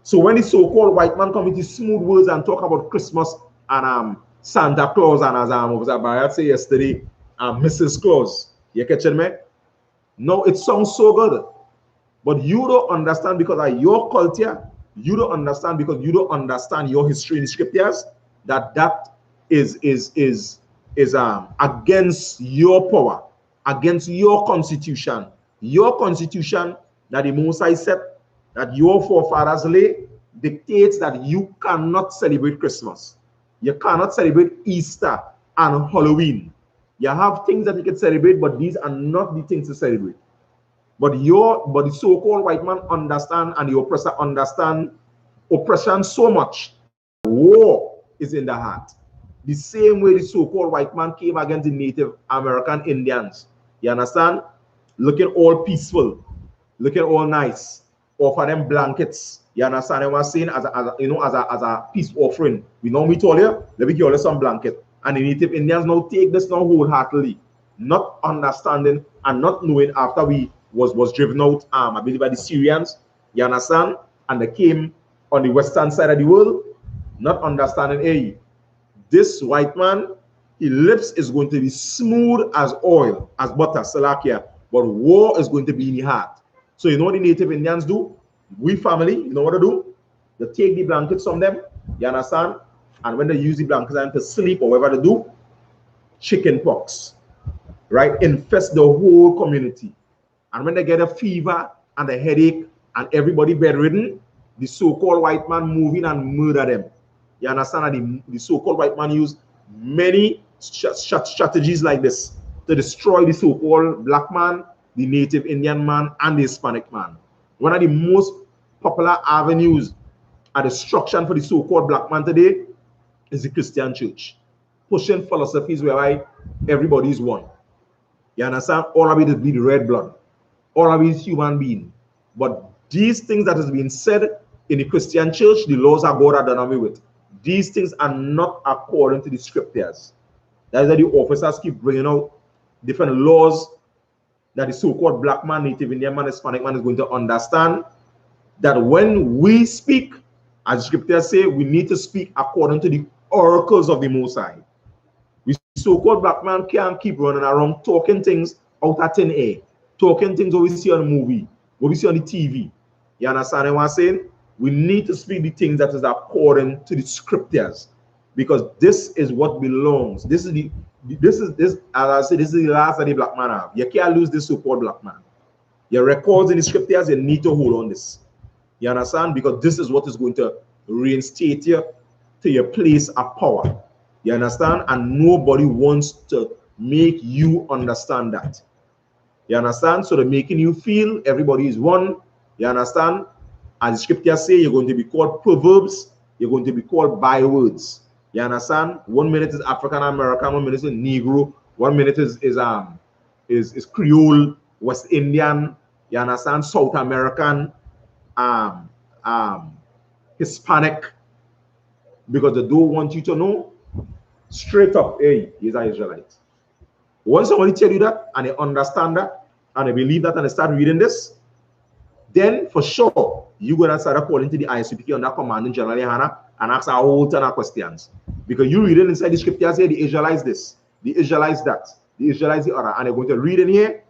So when the so-called white man come with his smooth words and talk about Christmas and Santa Claus and as Bayat said yesterday, Mrs. Claus, you catching me? No, it sounds so good. But you don't understand because of your culture, you don't understand because you don't understand your history in scriptures, that is against your power, against your constitution that the Most High set, that your forefathers lay, dictates that you cannot celebrate Christmas. You cannot celebrate Easter and Halloween. You have things that you can celebrate, but these are not the things to celebrate. But the so-called white man understand, and the oppressor understand oppression so much. War is in the heart. The same way the so-called white man came against the Native American Indians. You understand? Looking all peaceful, looking all nice, offer them blankets. You understand what I'm saying? As a peace offering. We normally told you, let me give you some blanket. And the Native Indians now take this now wholeheartedly, not understanding and not knowing after we was driven out, I believe by the Syrians, you understand? And they came on the western side of the world, not understanding, hey, this white man, his lips is going to be smooth as oil, as butter, Salakia, but war is going to be in the heart. So you know what the Native Indians do? We family, you know what to do? They take the blankets from them, you understand? And when they use the blankets and to sleep or whatever they do, chicken pox, right? Infest the whole community. And when they get a fever and a headache and everybody bedridden, the so-called white man move in and murder them. You understand that the so-called white man use many strategies like this to destroy the so-called black man, the Native Indian man, and the Hispanic man. One of the most popular avenues of destruction for the so-called black man today is the Christian church, pushing philosophies whereby everybody is one. You understand? All of it is bleed red blood. All of it is human being. But these things that is being said in the Christian church, the laws of God are done away with. These things are not according to the scriptures. That is why the officers keep bringing out different laws that the so-called black man, Native Indian man, Hispanic man is going to understand that when we speak, as the scriptures say, we need to speak according to the oracles of the Most High. We so-called black man can't keep running around talking things out of thin air, talking things what we see on the movie, what we see on the TV. You understand what I'm saying? We need to speak the things that is according to the scriptures, because this is what belongs. This is as I said, this is the last that the black man have. You can't lose this so-called black man. Your records in the scriptures, you need to hold on this. You understand? Because this is what is going to reinstate you to your place of power. You understand? And nobody wants to make you understand that. You understand? So they're making you feel everybody is one. You understand? As the scriptures say, you're going to be called proverbs. You're going to be called bywords. You understand? 1 minute is African American, 1 minute is Negro, 1 minute is Creole, West Indian. You understand? South American, Hispanic, because they don't want you to know straight up, hey, he's an Israelite. Once somebody tell you that and they understand that and they believe that and they start reading this, then for sure you're gonna start according to the I.S.U.P.K under commanding Gen.YAHANNA and ask a whole ton of questions. Because you read it inside the scriptures here, the Israelites this, the Israelites that, the Israelites the other, and they're going to read in here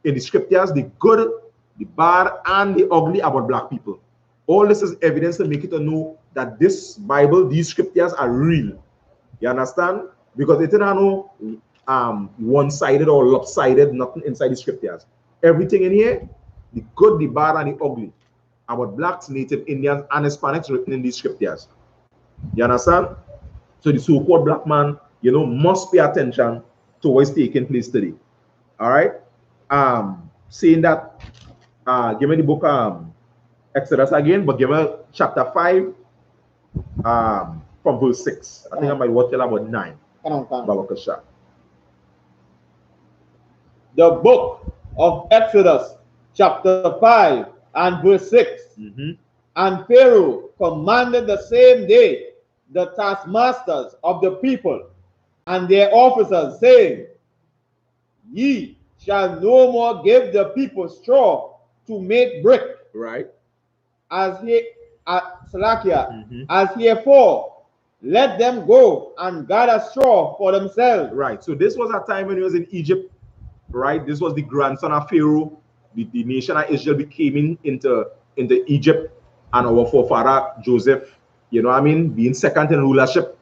in the scriptures the good, the bad, and the ugly about black people. All this is evidence to make it to know that this Bible, these scriptures are real. You understand? Because it didn't know one-sided or lopsided, nothing inside the scriptures. Everything in here, the good, the bad, and the ugly about blacks, Native Indians, and Hispanics written in these scriptures. You understand? So the so-called black man, you know, must pay attention to what is taking place today. All right? Saying that, give me the book Exodus again, but give me chapter 5 from verse 6. I think I might watch till about 9. The book of Exodus, chapter 5 and verse 6. Mhm. And Pharaoh commanded the same day the taskmasters of the people and their officers, saying, Ye shall no more give the people straw to make brick, Right. as he Salakia, Mhm. as herefore, let them go and gather straw for themselves. Right. So this was a time when he was in Egypt, right? This was the grandson of Pharaoh. The nation of Israel became into Egypt, and our forefather Joseph, you know what I mean, being second in rulership,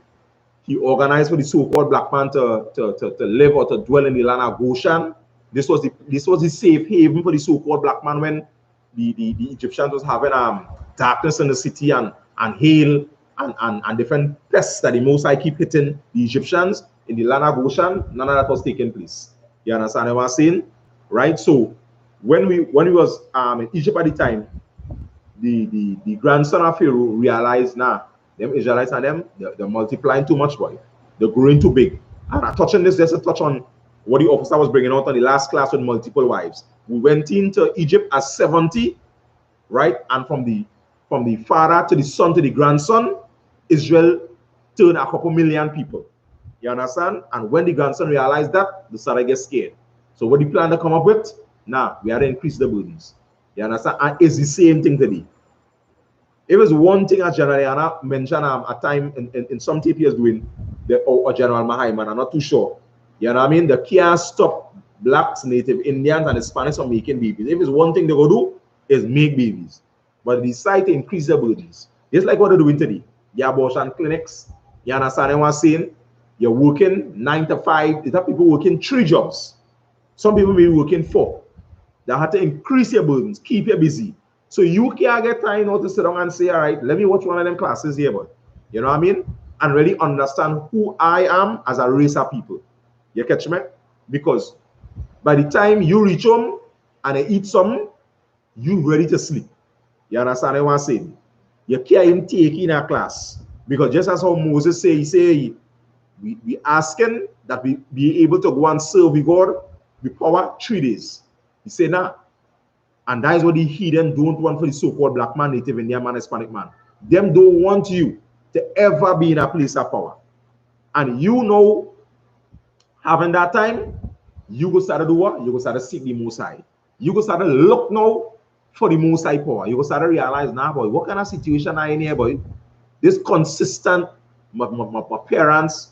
he organized for the so-called black man to live or to dwell in the land of Goshen. This was the safe haven for the so-called black man when the Egyptians was having darkness in the city and hail and different pests that the Most High keep hitting the Egyptians in the land of Goshen. None of that was taking place. You understand what I'm saying? Right? So when we was in Egypt at the time, the grandson of Pharaoh realized, nah, them Israelites and them, they're multiplying too much, boy. They're growing too big. And I touch on this, just a touch on what the officer was bringing out on the last class with multiple wives. We went into Egypt as 70, right? And from the father to the son to the grandson, Israel turned a couple million people. You understand? And when the grandson realized that, the son get scared. So what the plan to come up with? Nah, we had to increase the burdens. You understand? And it's the same thing today. It was one thing as GEN.YAHANNA mentioned a time in some tape he is doing, or General Mahaiman, I'm not too sure. You know what I mean? They can't stop blacks, native Indians, and Hispanics from making babies. If it's one thing they go do, is make babies. But they decide to increase their burdens. Just like what they're doing today. The abortion clinics, you understand what I'm saying? You're working 9 to 5. There are people working 3 jobs. Some people may be working 4. They have to increase your burdens, keep you busy. So you can't get time now to sit down and say, all right, let me watch one of them classes here, but you know what I mean? And really understand who I am as a race of people. You catch me? Because by the time you reach home and I eat something, you ready to sleep. You understand what I'm saying? You can't even take in a class. Because just as how Moses say, he say, we asking that we be able to go and serve with God with power 3 days. He said, nah. And that is what the heathen don't want for the so-called black man, native Indian man, Hispanic man. Them don't want you to ever be in a place of power. And you know, having that time, you go start to do what? You go start to seek the Most High. You go start to look now for the Most High power. You go start to realize, nah, boy, what kind of situation I in here, boy? This consistent, my parents,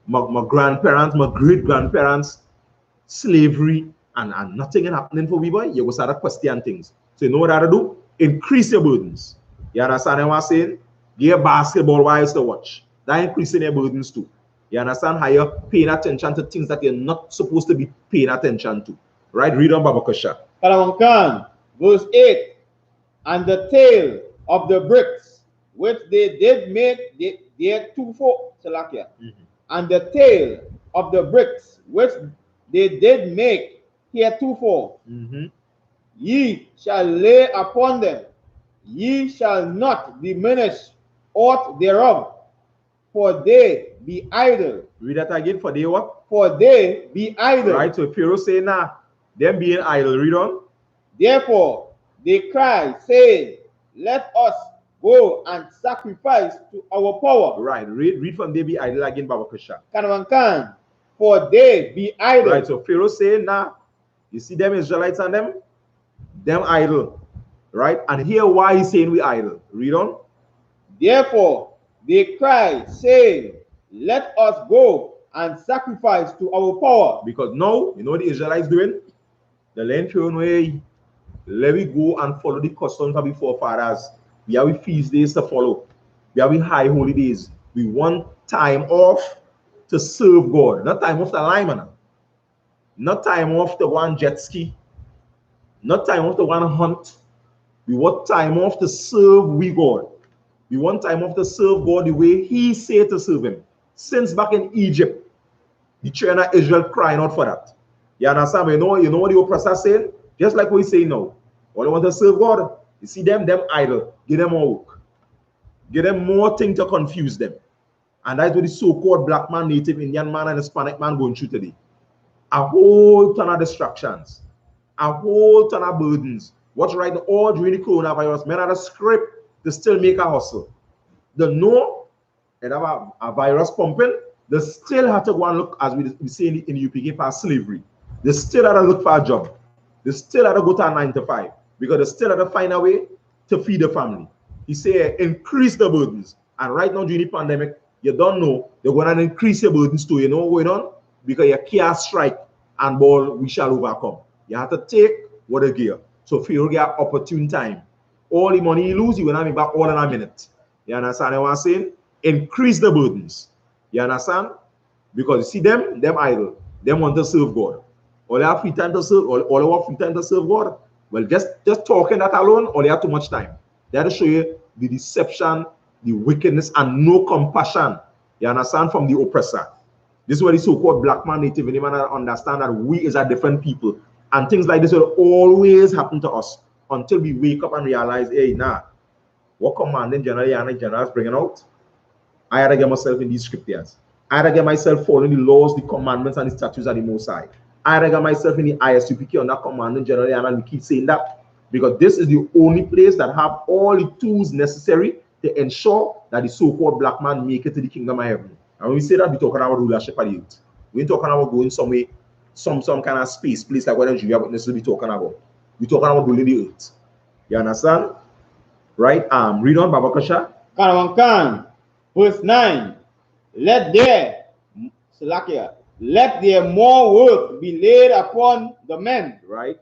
my grandparents, my great-grandparents, slavery, and nothing is happening for we, boy, you go start to question things. So you know what to do? Increase your burdens. You understand what I'm saying? Give basketball wives to watch. That increasing your burdens too. You understand how you're paying attention to things that you're not supposed to be paying attention to. Right? Read on Baba Kasha. Kalawankan, verse 8. And the tail of the bricks which they did make their 2 for Salakia. And the tail of the bricks which they did make heretofore, ye shall lay upon them, ye shall not diminish aught thereof, for they be idle. Read that again. For they what? For they be idle. Right, so Pharaoh say, nah, them being idle. Read on. Therefore they cry, saying, let us go and sacrifice to our power. Right, read from they be idle again, Baba Kusha. Kanawankan, for they be idle. Right, so Pharaoh say, nah, you see them Israelites and them idle. Right, and here why he's saying we idle. Read on. Therefore they cry, saying, let us go and sacrifice to our power. Because now, you know what the Israelites doing? The land Pharaoh way, let me go and follow the customs of the forefathers. We have feast days to follow. We have high holy days. We want time off to serve God. Not time off the line, not time off the one jet ski. Not time off the one hunt. We want time off to serve we God. We want time off to serve God the way He said to serve Him. Since back in Egypt, the children of Israel crying out for that. You understand? You know what the oppressor saying? Just like we say now. All they want to serve God. You see them idle. Give them more work. Give them more things to confuse them. And that's what the so-called black man, native Indian man, and Hispanic man going through today. A whole ton of distractions. a whole ton of burdens. What's right now, all during the coronavirus, men had a script to still make a hustle. They know they have a virus pumping, they still have to go and look, as we say in the UPK, past slavery. They still have to look for a job. They still have to go to a 9 to 5 because they still have to find a way to feed the family. He said, increase the burdens. And right now, during the pandemic, you don't know, they're going to increase your burdens too. You know what's going on? Because you can't strike and ball, we shall overcome. You have to take what they give. So if you get opportune time, all the money you lose, you're going to make back all in a minute. You understand what I'm saying? Increase the burdens. You understand? Because you see them idle. Them want to serve God. All they have free time to serve, all they have free time to serve God. Well, just talking that alone, all they have too much time. They have to show you the deception, the wickedness, and no compassion. You understand? From the oppressor. This is where the so-called black man, native Indian man understand that we is a different people. And things like this will always happen to us until we wake up and realize, hey, nah, what commanding General is bringing out? I had to get myself in these scriptures. I had to get myself following the laws, the commandments, and the statutes of the Most High. I had to get myself in the I.S.U.P.K. on that commanding General, and we keep saying that because this is the only place that have all the tools necessary to ensure that the so-called black man make it to the kingdom of heaven. And when we say that, we're talking about rulership of the youth. We ain't talking about going somewhere, some kind of space, place like what Nigeria would necessarily be talking about. We're talking about ruling the earth. You understand? Right? Read on, Baba Kasha. Verse 9. Let there more work be laid upon the men, right,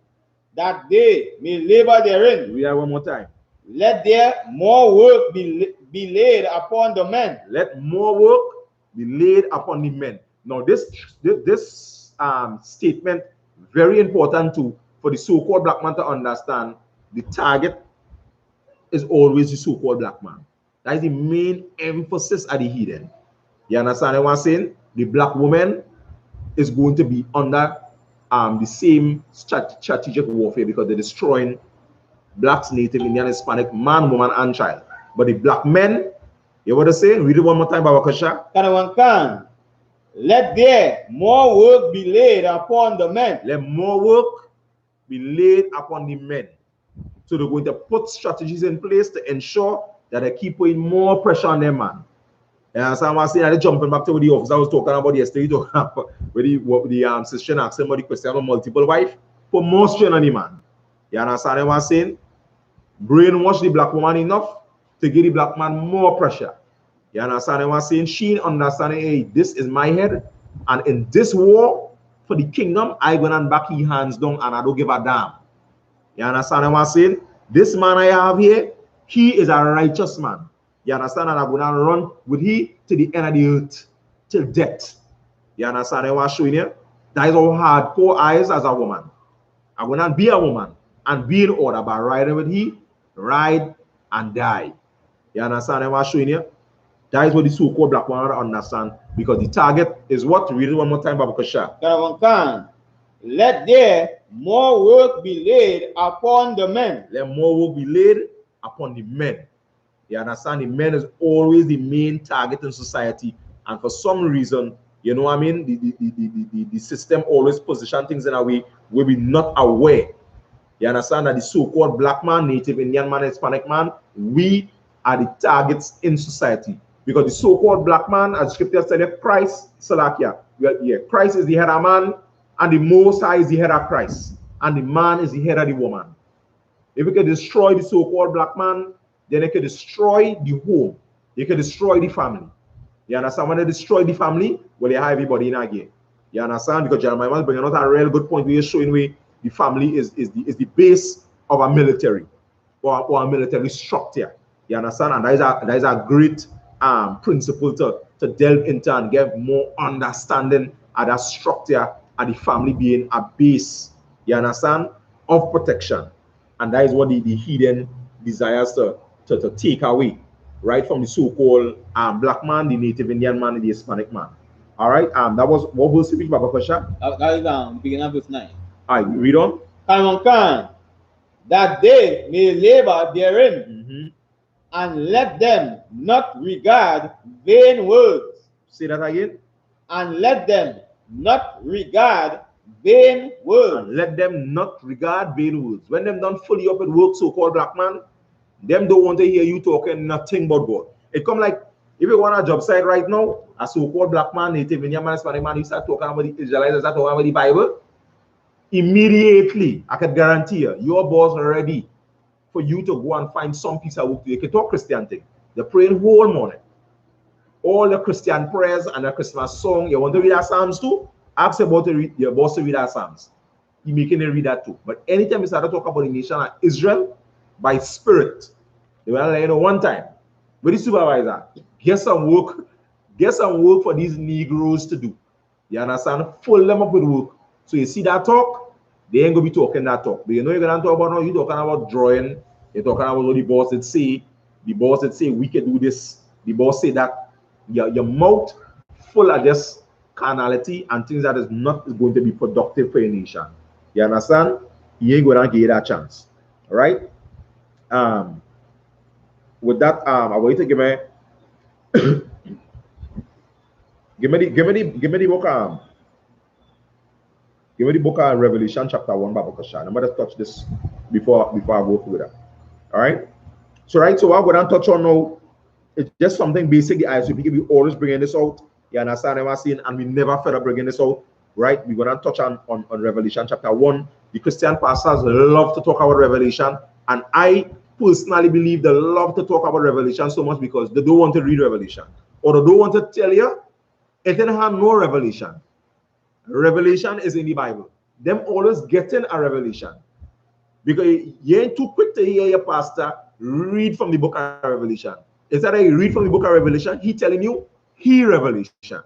that they may labor therein. Read that one more time. Let there more work be laid upon the men. Let more work be laid upon the men. Now, this statement very important for the so-called black man to understand. The target is always the so-called black man. That is the main emphasis of the heathen. You understand what I'm saying? The black woman is going to be under the same strategic warfare because they're destroying blacks, native, Indian, Hispanic, man, woman, and child. But the black men, you know what I'm saying? Read it one more time, Baba Kasha. Let there more work be laid upon the men. Let more work be laid upon the men. So they're going to put strategies in place to ensure that they keep putting more pressure on them, man. And so I'm saying, jumping back to what the officer I was talking about yesterday, talking about where the sister asked him about the question of multiple wife, put more strain on the man. You understand what I'm saying? Brainwash the black woman enough to give the black man more pressure. You understand what I'm saying? She understanding, hey, this is my head, and in this war for the kingdom, I going to back his hands down and I don't give a damn. You understand what I'm saying? This man I have here, he is a righteous man. You understand? And I'm going to run with he to the end of the earth, till death. You understand what I'm showing you? That is how hardcore I is as a woman. I'm going to be a woman and be in order by riding with he, ride and die. You understand what I'm showing you? That is what the so-called black woman understand, because the target is what? Read it one more time, Baba Kasha. Let there more work be laid upon the men. Let more work be laid upon the men. You understand? The men is always the main target in society, and for some reason, you know what I mean, the system always position things in a way where we're not aware. You understand that the so-called black man, native Indian man, Hispanic man, we are the targets in society. Because the so-called black man, as scripture said, Christ, Salakia. Well, yeah, Christ is the head of man, and the Most High is the head of Christ, and the man is the head of the woman. If we can destroy the so-called black man, then they can destroy the home. They can destroy the family. You understand? When they destroy the family, well, they have everybody in again. You understand? Because Jeremiah was bringing out a real good point. We are showing where the family is the base of a military or a military structure. You understand? And that is a great principle to delve into and get more understanding of that structure of the family being a base, you understand, of protection. And that is what the heathen desires to take away, right, from the so-called black man, the native Indian man, and the Hispanic man. All right, that was what verse speech, Baba Kasha? That is beginning of verse 9. All right, read on. That they may labor therein, and let them not regard vain words. Say that again. And let them not regard vain words. And let them not regard vain words. When them done fully up at work, so-called black man, them don't want to hear you talking nothing but God. It come like, if you want a job site right now, a so-called black man, native Indian man, Hispanic man, you start talking about the Israelites, start talking about the Bible, immediately, I can guarantee you, your boss ready for you to go and find some piece of work. You can talk Christian thing. They're praying whole morning. All the Christian prayers and the Christmas song. You want to read our Psalms too? Ask about your boss to read our Psalms. He making them read that too. But anytime you start to talk about the nation of Israel, by spirit, they will let you know one time. But the supervisor, get some work for these Negroes to do. You understand? Fill them up with work. So you see that talk, they ain't gonna be talking that talk. But you know you're gonna talk about now, you're talking about drawing, you're talking about what the boss did say, we can do this, the boss say that. Your mouth full of just carnality and things that is not going to be productive for your nation. You understand? You ain't gonna give you that chance. All right. With that, I want you to give me give me the book give me the book of Revelation chapter 1 Bible question. I'm gonna touch this before I go through that. All right. So what I'm gonna touch on now, it's just something basic. The I.S.U.P.K, we always bringing this out. You understand what I'm saying? And we never fed up bringing this out. Right? We're gonna touch on Revelation chapter 1. The Christian pastors love to talk about Revelation, and I personally believe they love to talk about Revelation so much because they don't want to read Revelation, or they don't want to tell you it didn't have no revelation. Revelation is in the Bible. Them always getting a revelation because you ain't too quick to hear your pastor read from the book of Revelation. Instead of you read from the book of Revelation, he telling you he revelation.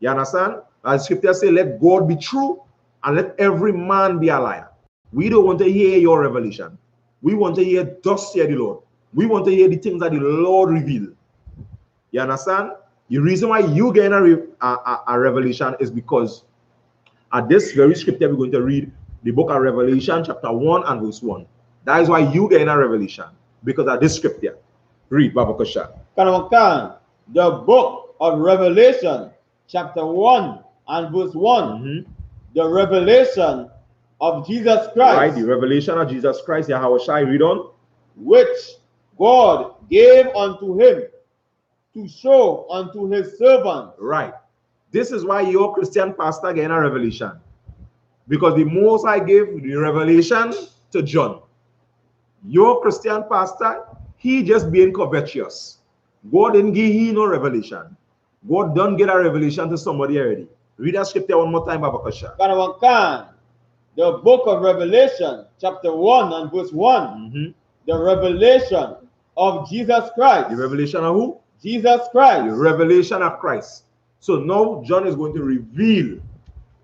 You understand? As scripture say, let God be true and let every man be a liar. We don't want to hear your revelation. We want to hear thus saith the Lord. We want to hear the things that the Lord revealed. You understand? The reason why you get a revelation is because at this very scripture we're going to read the book of Revelation chapter 1 and verse 1. That is why you get a revelation, because of this scripture. Read, Baba Kasha. The book of Revelation chapter 1 and verse 1. The revelation of Jesus Christ. Right, the revelation of Jesus Christ. How shall I read on? Which God gave unto him to show unto his servants. Right. This is why your Christian pastor getting a revelation. Because the Most High gave the revelation to John. Your Christian pastor, he just being covetous. God didn't give him no revelation. God don't get a revelation to somebody already. Read that scripture one more time, Baba Kasha. The book of Revelation, chapter 1 and verse 1. The revelation of Jesus Christ. The revelation of who? Jesus Christ. The revelation of Christ. So now John is going to reveal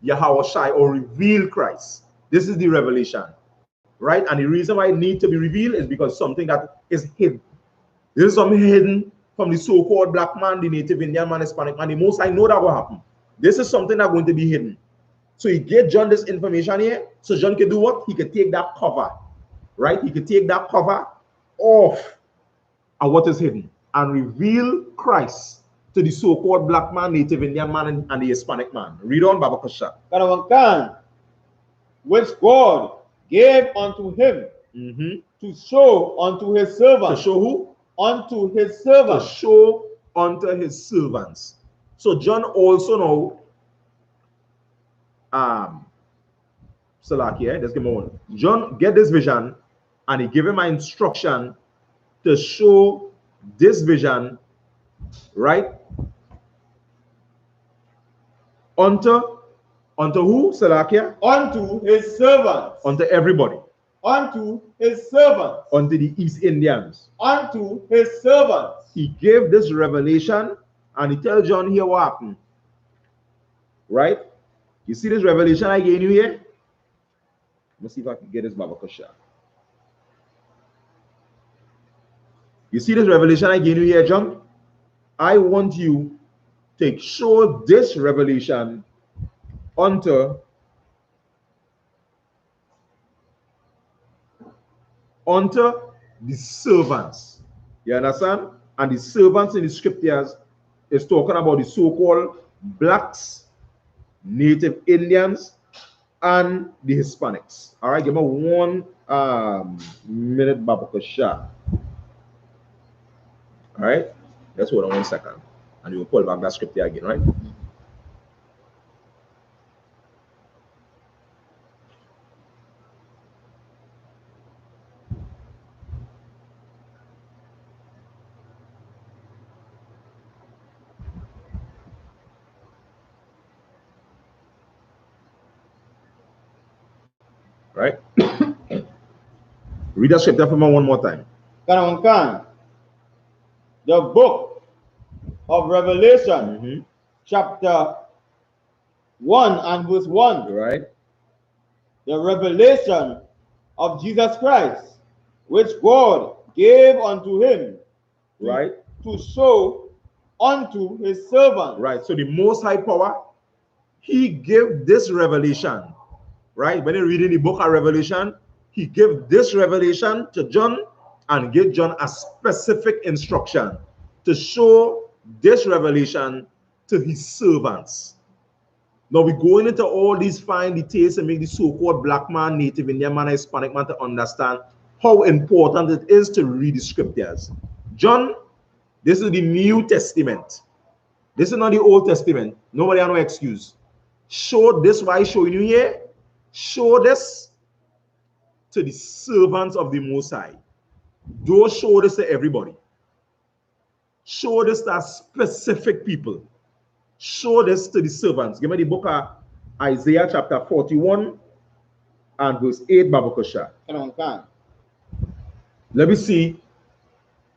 Yahweh or reveal Christ. This is the revelation. Right? And the reason why it needs to be revealed is because something that is hidden. There is something hidden from the so-called black man, the native Indian man, Hispanic man. The Most I know that will happen. This is something that's going to be hidden. So he gave John this information here. So John can do what? He can take that cover. Right? He can take that cover off of what is hidden and reveal Christ to the so-called black man, native Indian man, and the Hispanic man. Read on, Baba Kasha. Which God gave unto him to show unto his servants. To show who? Unto his servants. To show unto his servants. So John also know, Salakia, let's give him one. John get this vision and he give him an instruction to show this vision, right? Unto who, Salakia? Unto his servants. Unto everybody. Unto his servants. Unto the East Indians. Unto his servants. He gave this revelation and he tells John here what happened. Right? You see this revelation I gave you here? Let's see if I can get this Baba Kasha. You see this revelation I gave you here, John? I want you to show this revelation unto the servants. You understand? And the servants in the scriptures is talking about the so-called blacks, native Indians, and the Hispanics. All right, give me 1 minute, Babakasha. All right, let's hold on 1 second, and we'll pull back that script here again, right? Right? Read that scripture for me one more time. The book of Revelation, chapter 1 and verse 1. Right? The revelation of Jesus Christ, which God gave unto him, right, to show unto his servant. Right. So the Most High Power, he gave this revelation. Right? When you read in the book of Revelation, he gave this revelation to John and gave John a specific instruction to show this revelation to his servants. Now we're going into all these fine details and make the so-called black man, native Indian man, Hispanic man to understand how important it is to read the scriptures. John, this is the New Testament. This is not the Old Testament. Nobody has no excuse. Show this, why showing you here? Show this to the servants of the Most High. Don't show this to everybody. Show this to specific people. Show this to the servants. Give me the book of Isaiah chapter 41 and verse 8, Babakosha. Let me see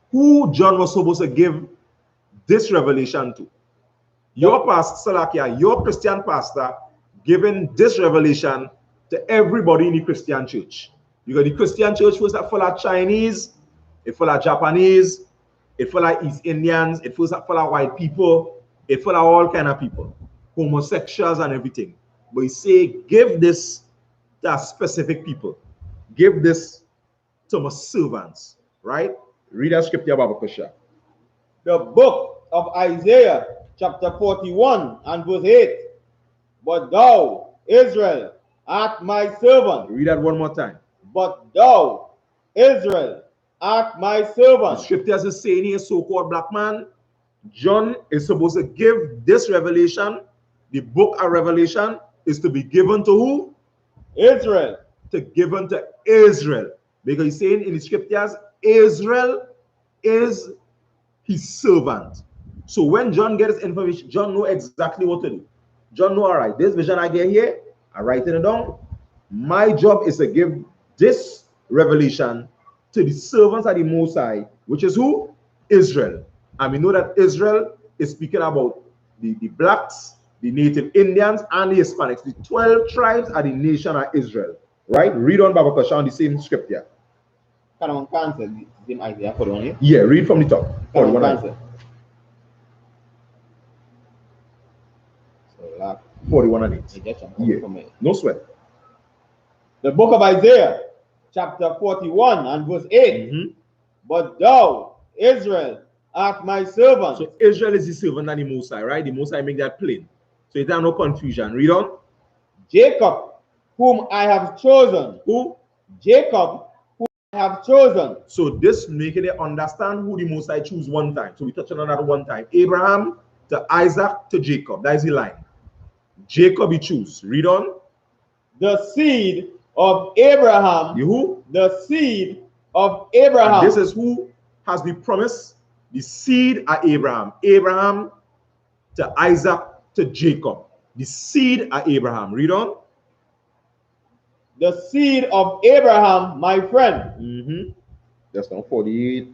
who John was supposed to give this revelation to. Your pastor, Salakia, your Christian pastor, giving this revelation to everybody in the Christian church. You got the Christian church first that full of Chinese, it full of Japanese, it full of East Indians, it full of white people, it full of all kind of people, homosexuals and everything. But he say, give this to specific people. Give this to my servants, right? Read that scripture, Babakosha. The book of Isaiah, chapter 41 and verse 8. But thou, Israel, art my servant. Read that one more time. But thou, Israel, art my servant. The scriptures is saying here, so-called black man, John is supposed to give this revelation. The book of Revelation is to be given to who? Israel. To given to Israel. Because he's saying in the scriptures, Israel is his servant. So when John gets information, John knows exactly what to do. John knows, all right, this vision I get here, I write it down. My job is to give this revelation to the servants of the Most High, which is who? Israel. And we know that Israel is speaking about the blacks, the native Indians, and the Hispanics. The 12 tribes are the nation of Israel. Right? Read on Babakosha on the same scripture. Yeah, read from the top. 41 and 8. Yeah, no sweat. The book of Isaiah, chapter 41 and verse 8. But thou, Israel, art my servant. So Israel is the servant and the Most High, right? The Most High make that plain. So there's no confusion. Read on. Jacob, whom I have chosen. Who? Jacob, whom I have chosen. So this making it understand who the Most High choose one time. So we touch on that one time. Abraham to Isaac to Jacob. That is the line. Jacob he choose. Read on. The seed of Abraham. The who? The seed of Abraham. And this is who has the promise. The seed of Abraham. Abraham to Isaac to Jacob. The seed of Abraham. Read on. The seed of Abraham, my friend. That's not 48.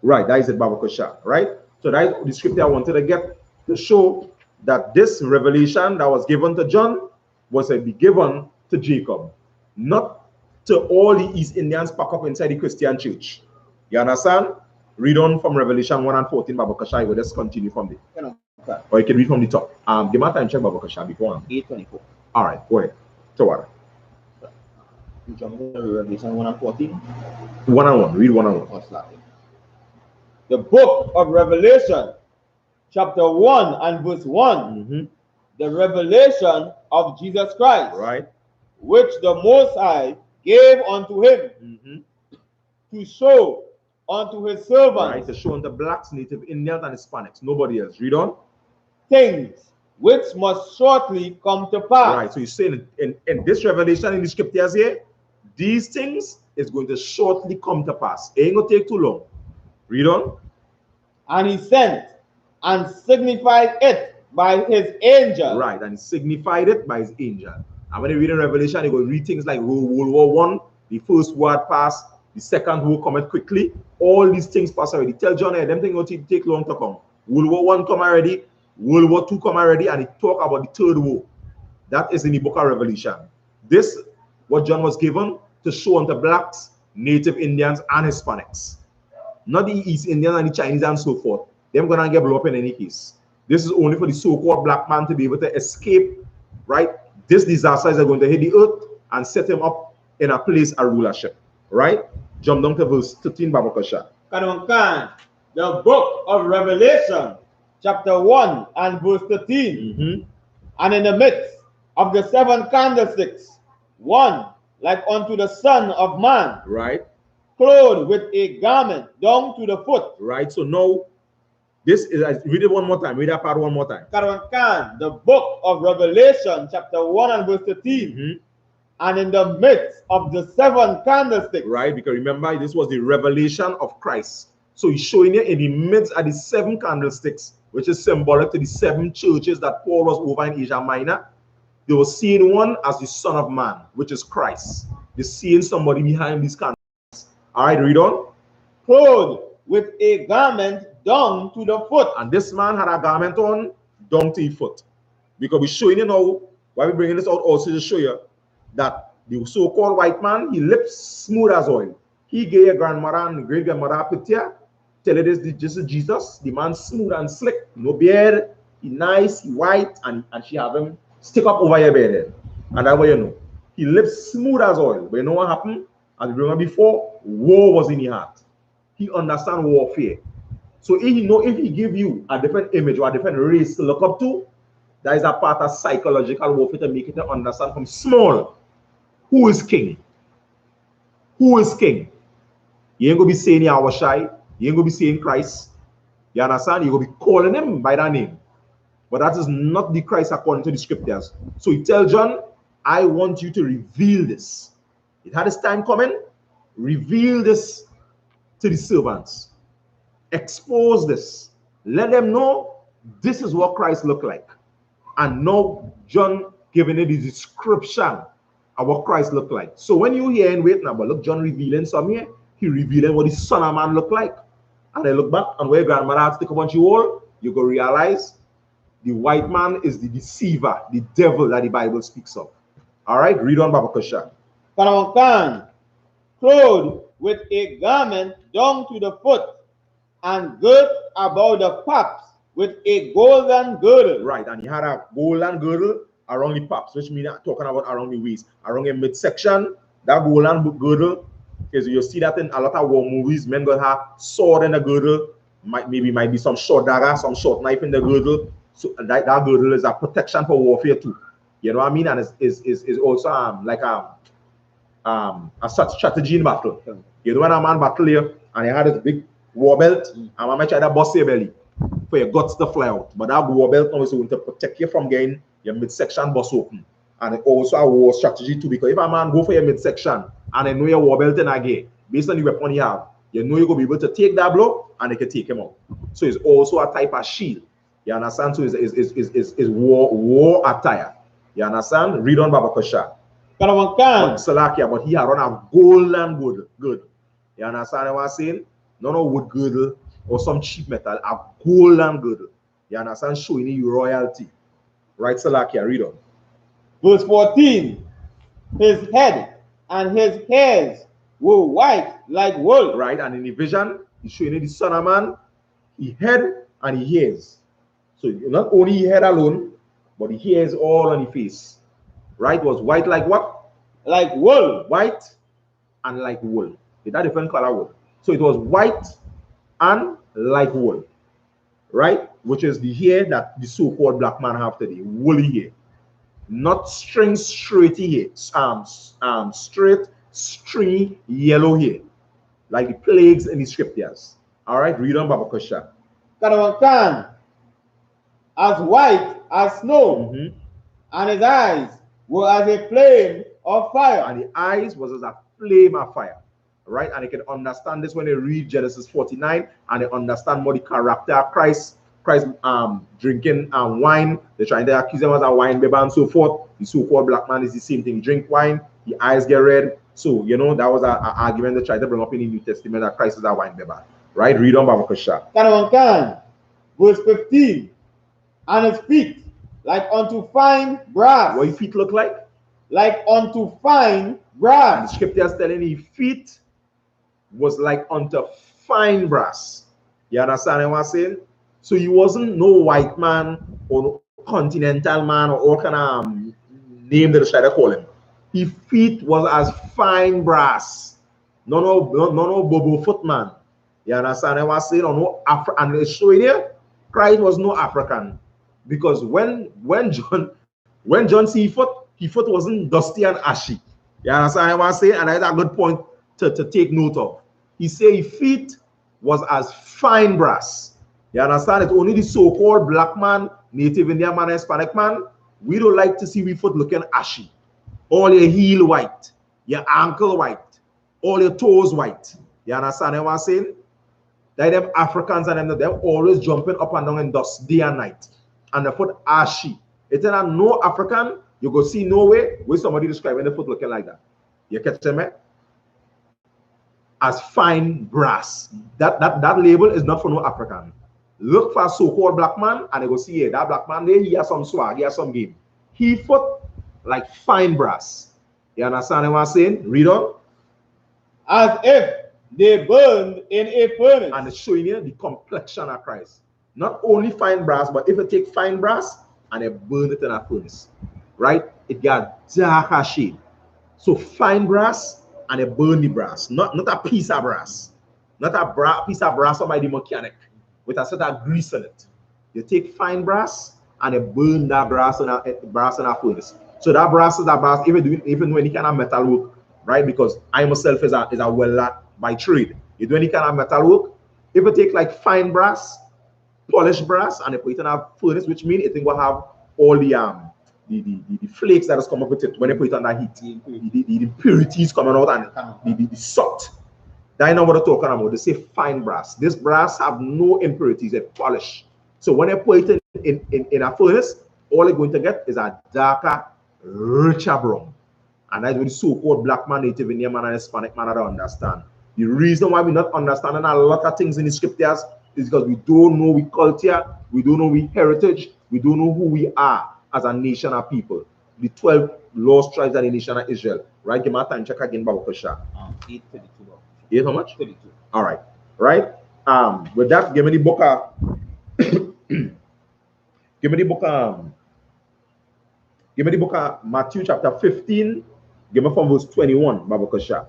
Right, that is it, Babakosha. Right? So that is the scripture I wanted to get to show that this revelation that was given to John was to be given to Jacob, not to all the East Indians packed up inside the Christian church. You understand? Read on from Revelation 1 and 14, Babakosha. I will just continue from there. Okay. Or you can read from the top. Give me time check, Babakosha, before. 8:24. All right, go ahead. So what? Revelation 1 and 14. 1 and 1. Read 1 and 1. The book of Revelation, chapter 1 and verse 1. the revelation of Jesus Christ, right? which the Most High gave unto him to show unto his servants, Right, to show unto blacks, native Indians, and Hispanics. Nobody else. Read on. things which must shortly come to pass. Right, so he's saying in this revelation in the scriptures here, these things is going to shortly come to pass. It ain't going to take too long. Read on. And he sent and signified it by his angel. Right, and he signified it by his angel. And when you read in Revelation, you go read things like World War I, the first war passed, the second war cometh quickly. All these things pass already. Tell John, hey, them things will take long to come. World War I come already, World War II come already, and he talk about the third war. That is in the book of Revelation. This, what John was given to show unto blacks, native Indians, and Hispanics. Not the East Indians and the Chinese and so forth. They're going to get blown up in any case. This is only for the so-called black man to be able to escape, right? This disaster is going to hit the earth and set him up in a place of rulership, right? Jump down to verse 13, Babakasha. The book of Revelation, chapter 1 and verse 13. And in the midst of the 7 candlesticks, one like unto the Son of Man, right? Clothed with a garment down to the foot. Right, so now, this is, read it one more time, read that part one more time. The book of Revelation, chapter 1 and verse 13. And in the midst of the 7 candlesticks. Right, because remember, this was the revelation of Christ. So he's showing you in the midst of the 7 candlesticks, which is symbolic to the 7 churches that Paul was over in Asia Minor. They were seeing one as the Son of Man, which is Christ. They're seeing somebody behind these candlesticks. All right, read on. Clothed with a garment down to the foot. And this man had a garment on down to his foot. Because we're showing you now, why we're bringing this out also to show you that the so-called white man, he lips smooth as oil. He gave your grandmother and great-grandmother a picture, tell you this is Jesus. The man smooth and slick, no beard, he nice, he white, and she have him stick up over your beard. And that's what you know. He lips smooth as oil. But you know what happened? As we remember before, war was in his heart. He understands warfare. So if he give you a different image or a different race to look up to, that is a part of psychological warfare to make it to understand from small who is king. Who is king? You ain't gonna be saying Yahushai, you ain't gonna be saying Christ. You understand? You're gonna be calling him by that name. But that is not the Christ according to the scriptures. So he tells John, I want you to reveal this. It had its time coming. Reveal this to the servants. Expose this. Let them know this is what Christ looked like. And now John giving it the description of what Christ looked like. So when you hear and wait now, but look, John revealing some here, he revealing what the Son of Man looked like. And I look back and where grandmother had to take a bunch of you all, you go realize the white man is the deceiver, the devil that the Bible speaks of. All right, read on, Baba Kusha. Clothed with a garment down to the foot, and girt about the paps with a golden girdle. Right, and he had a golden girdle around the paps, which means talking about around the waist, around the midsection. That golden girdle, because you see that in a lot of war movies, men gonna have sword in the girdle, might be some short dagger, some short knife in the girdle. So that girdle is a protection for warfare too. You know what I mean? And is also like a strategy in battle. You know when a man battle here and he had this big war belt, and man might try to bust your belly for your guts to fly out. But that war belt now is going to protect you from getting your midsection bust open. And it also a war strategy too, because if a man go for your midsection and they know your war belt in again, based on the weapon you have, you know you're going to be able to take that blow and they can take him out. So it's also a type of shield. You understand? So is war attire. You understand? Read on Baba Kusha. But he had on a golden girdle. You understand what I'm saying? No wood girdle or some cheap metal, a golden girdle. You understand? Showing you royalty. Right, Salakia, read on. Verse 14. His head and his hairs were white like wool. Right, and in the vision, he's showing you the Son of Man, his head and his hairs. So not only his head alone, but the hairs all on his face. Right, it was white like what? Like wool. White and like wool. It's a different color wool. So it was white and like wool. right? Which is the hair that the so-called black man have today, woolly hair. Not string straighty hair, straight, stringy, yellow hair, like the plagues in the scriptures. All right, read on Baba Kusha. Karawankan, as white as snow, and his eyes were as a flame of fire. And the eyes was as a flame of fire. Right? And you can understand this when you read Genesis 49 and you understand more the character of Christ. Christ drinking wine. They're trying to accuse him as a wine baby and so forth. The so-called black man is the same thing. He drink wine, the eyes get red. So, you know, that was an argument they tried to bring up in the New Testament that Christ is a wine baby. Right? Read on Baba Kusha. Verse 15. And his feet like unto fine brass. What his feet look like? Like unto fine brass. And the scripture is telling his feet was like unto fine brass. You understand what I'm saying? So he wasn't no white man or no continental man or all kind of name that they try to call him. His feet was as fine brass. No bobo foot man. You understand what I'm saying? Or no and they show you Christ was no African. Because when John see his foot wasn't dusty and ashy. You understand what I'm saying? And that's a good point to take note of. He said his feet was as fine brass. You understand? It's only the so-called black man, native Indian man, Hispanic man. We don't like to see we foot looking ashy. All your heel white, your ankle white, all your toes white. You understand what I'm saying? Like them Africans and them, they're always jumping up and down in dust day and night. And the foot ashy. It's not no African, you go see no way where somebody describing the foot looking like that. You catch me? As fine brass. That label is not for no African. Look for a so-called black man and you go see, yeah, that black man there, he has some swag, he has some game. He foot like fine brass. You understand what I'm saying? Read on. As if they burned in a furnace. And it's showing you the complexion of Christ. Not only fine brass, but if you take fine brass and you burn it in a furnace, right? It got darker shade. So fine brass and you burn the brass, not a piece of brass, not a piece of brass by the mechanic with a sort of grease in it. You take fine brass and you burn that brass in a furnace. So that brass is a brass, even when you kind of metal work, right? Because I myself is a welder by trade. You do any kind of metal work. If you take like fine brass, polished brass, and you put it in a furnace, which means it will have all the flakes that has come up with it when you put it under heat, the impurities coming out and the soot. That's not what I'm talking about. They say fine brass. This brass have no impurities, it's polished. So when you put it in a furnace, all you're going to get is a darker, richer brown. And that's what the so-called black man, native Indian man, and Hispanic man don't understand. The reason why we're not understanding a lot of things in the scriptures is because we don't know we culture, we don't know we heritage, we don't know who we are as a nation of people. The 12 lost tribes of the nation of Israel. Right? Give me a time check again, Baba Kusha. 8:32. 8 how much? 32. All right. Right? With that, give me the book of give me the book of Matthew chapter 15. Give me from verse 21, Baba Kusha.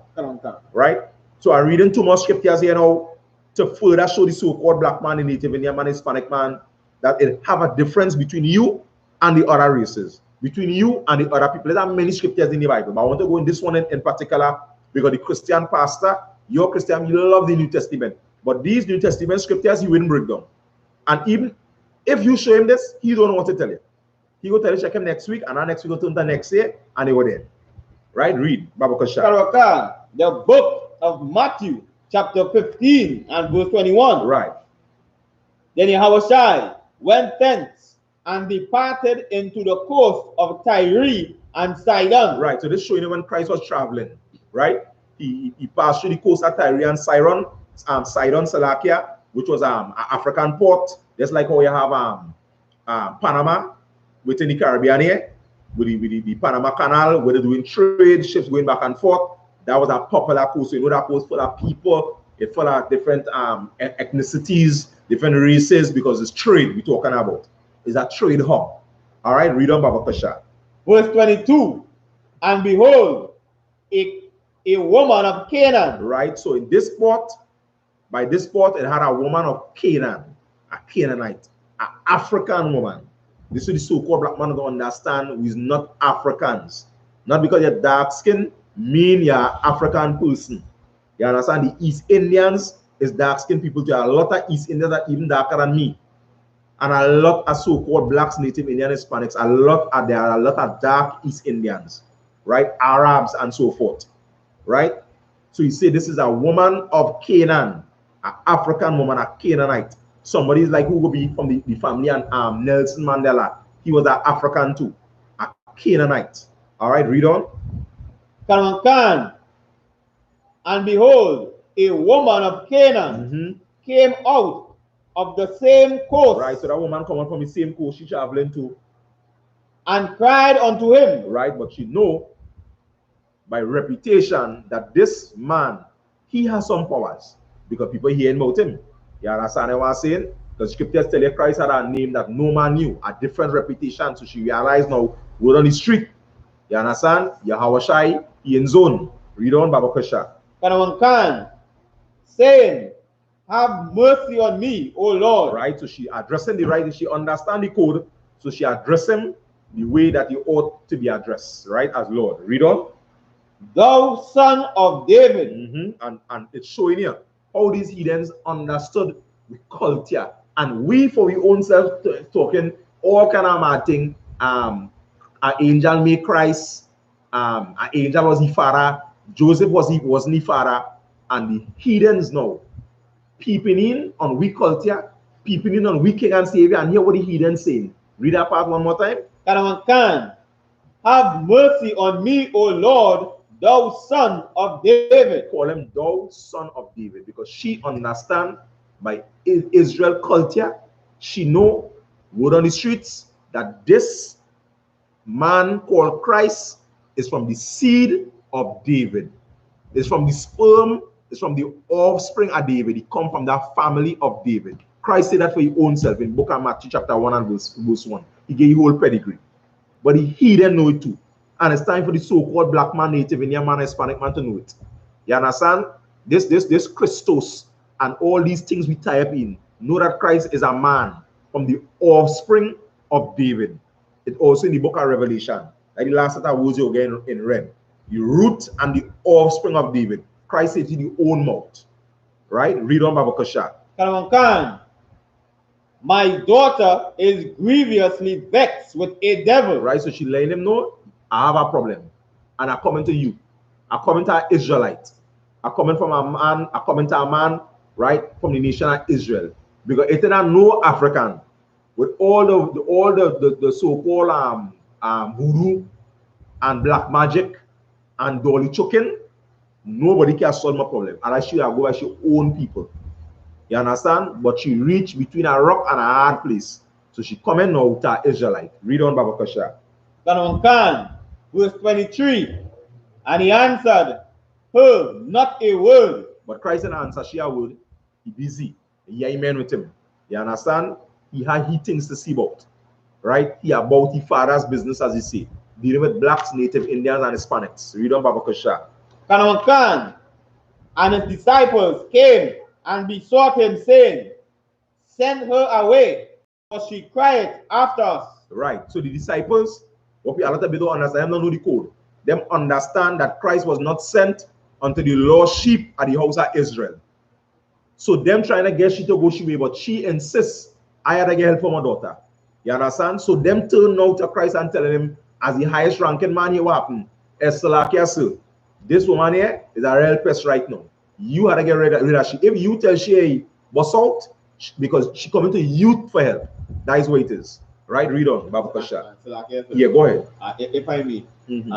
Right? So I'm reading two more scriptures here now to further show the so-called black man, the native Indian man, Hispanic man, that it have a difference between you and the other races, between you and the other people. There are many scriptures in the Bible, but I want to go in this one in particular because the Christian pastor, you're Christian, you love the New Testament, but these New Testament scriptures he wouldn't break down. And even if you show him this, he don't know what to tell you. He will tell you check him next week, and next week go turn to next year, and they were there. Right? Read, Baba Kusha. The book of Matthew, chapter 15 and verse 21. Right. Then Yahushua went thence and departed into the coast of Tyre and Sidon. Right. So this showing you when Christ was traveling. Right. He passed through the coast of Tyre and Sidon, Salakia, which was an African port. Just like how you have Panama within the Caribbean here, with the Panama Canal, where they're doing trade, ships going back and forth. That was a popular coast. So you know that coast full of people, it's full of different ethnicities, different races, because it's trade we're talking about. It's a trade hub. All right, read on Baba Kusha. Verse 22. And behold, a woman of Canaan. Right. So in this port, by this port, it had a woman of Canaan. a Canaanite, an African woman. This is the so-called black man to understand who is not Africans. Not because you're dark skin, mean you're an African person. You understand? The East Indians is dark skinned people. There are a lot of East Indians that are even darker than me. And a lot of so-called blacks, Native Indian, Hispanics, there are a lot of dark East Indians, right? Arabs and so forth, right? So you say this is a woman of Canaan, an African woman, a Canaanite. Somebody like who will be from the family and Nelson Mandela. He was an African too, a Canaanite. All right, read on. And behold, a woman of Canaan came out of the same coast. Right, so that woman coming from the same coast she traveling to. And cried unto him. Right, but she know by reputation that this man, he has some powers because people hearing about him. You understand what I'm saying? Because scriptures tell you Christ had a name that no man knew, a different reputation. So she realized now, we're on the street. You understand? Yahawashai, he in zone. Read on, Baba Kasha. Saying, have mercy on me, O Lord. Right, so she addressing the right, she understand the code, so she address him the way that he ought to be addressed, right, as Lord. Read on. Thou son of David. And it's showing here how these heathens understood the culture, and we for our own self talking all kind of mad thing. An angel made Christ, an angel was the father, Joseph wasn't the father, and the heathens now peeping in on we culture, peeping in on we king and savior, and hear what the heathens saying. Read that part one more time. Have mercy on me, O Lord, thou son of David. Call him thou son of David because she understand by Israel culture. She know word on the streets that this man called Christ is from the seed of David. It's from the sperm, it's from the offspring of David. He come from that family of David. Christ said that for his own self in book of Matthew chapter 1 and verse 1. He gave you whole pedigree. But he didn't know it too. And it's time for the so-called black man, Native Indian man, Hispanic man to know it. You understand? This Christos and all these things we tie up in. Know that Christ is a man from the offspring of David. It's also in the book of Revelation. Like the last that I was you again in red. The root and the offspring of David. Christ said to the own mouth. Right? Read on Baba Kasha. My daughter is grievously vexed with a devil. Right? So she letting him know, I have a problem. And I come to you. I come to an Israelite. I come from a man, I come to a man, right, from the nation of Israel. Because it's not no African. With all the so-called voodoo and black magic and dolly choking, nobody can solve my problem. And I should go as your own people. You understand? But she reached between a rock and a hard place. So she coming now with her Israelite. Read on Baba Kasha. Verse 23. And he answered her not a word. But Christ didn't answer she a word. He busy. He amen with him. You understand? He things to see about. Right? He about his father's business, as he say. Dealing with blacks, Native Indians, and Hispanics. Read on Baba Kasha. And his disciples came and besought him, saying, send her away, for she cried after us. Right. So the disciples, what we a lot of people understand, them don't know the code. Them understand that Christ was not sent unto the lost sheep at the house of Israel. So them trying to get she to go she way, but she insists, I had to get help for my daughter. You understand? So them turn out to Christ and telling him, as the highest ranking man here, what happened? This woman here is a real pest right now. You had to get rid of she. If you tell she was out, because she coming to youth for help. That is what it is. Right? Read on, Babu Kasha. Yeah, go ahead. If I may, and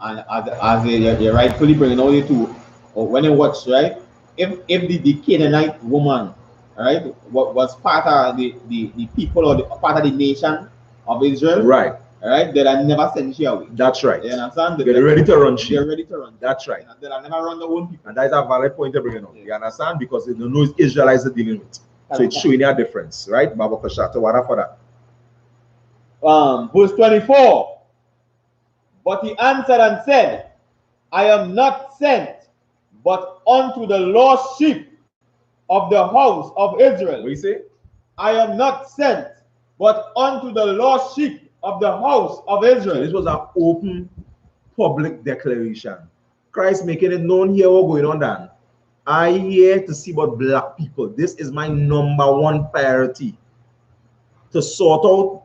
as you're rightfully bringing all the two, or when you watch, right? If the Canaanite woman, right, was part of the people or the part of the nation of Israel, right? Right, that I never sent she away. That's right. You understand? They're ready to run. They're ready to run. That's right. That I never run the own people. And that is a valid point to bring on. You understand? Because they don't know it's Israelites are dealing with. So it's showing a difference, right? Babu Kasha. So what for that? Verse 24. But he answered and said, I am not sent, but unto the lost sheep of the house of Israel. What do you say? I am not sent, but unto the lost sheep of the house of So Israel. this was an open public declaration. Christ making it known here what's going on then. I here to see about black people. This is my #1 priority. To sort out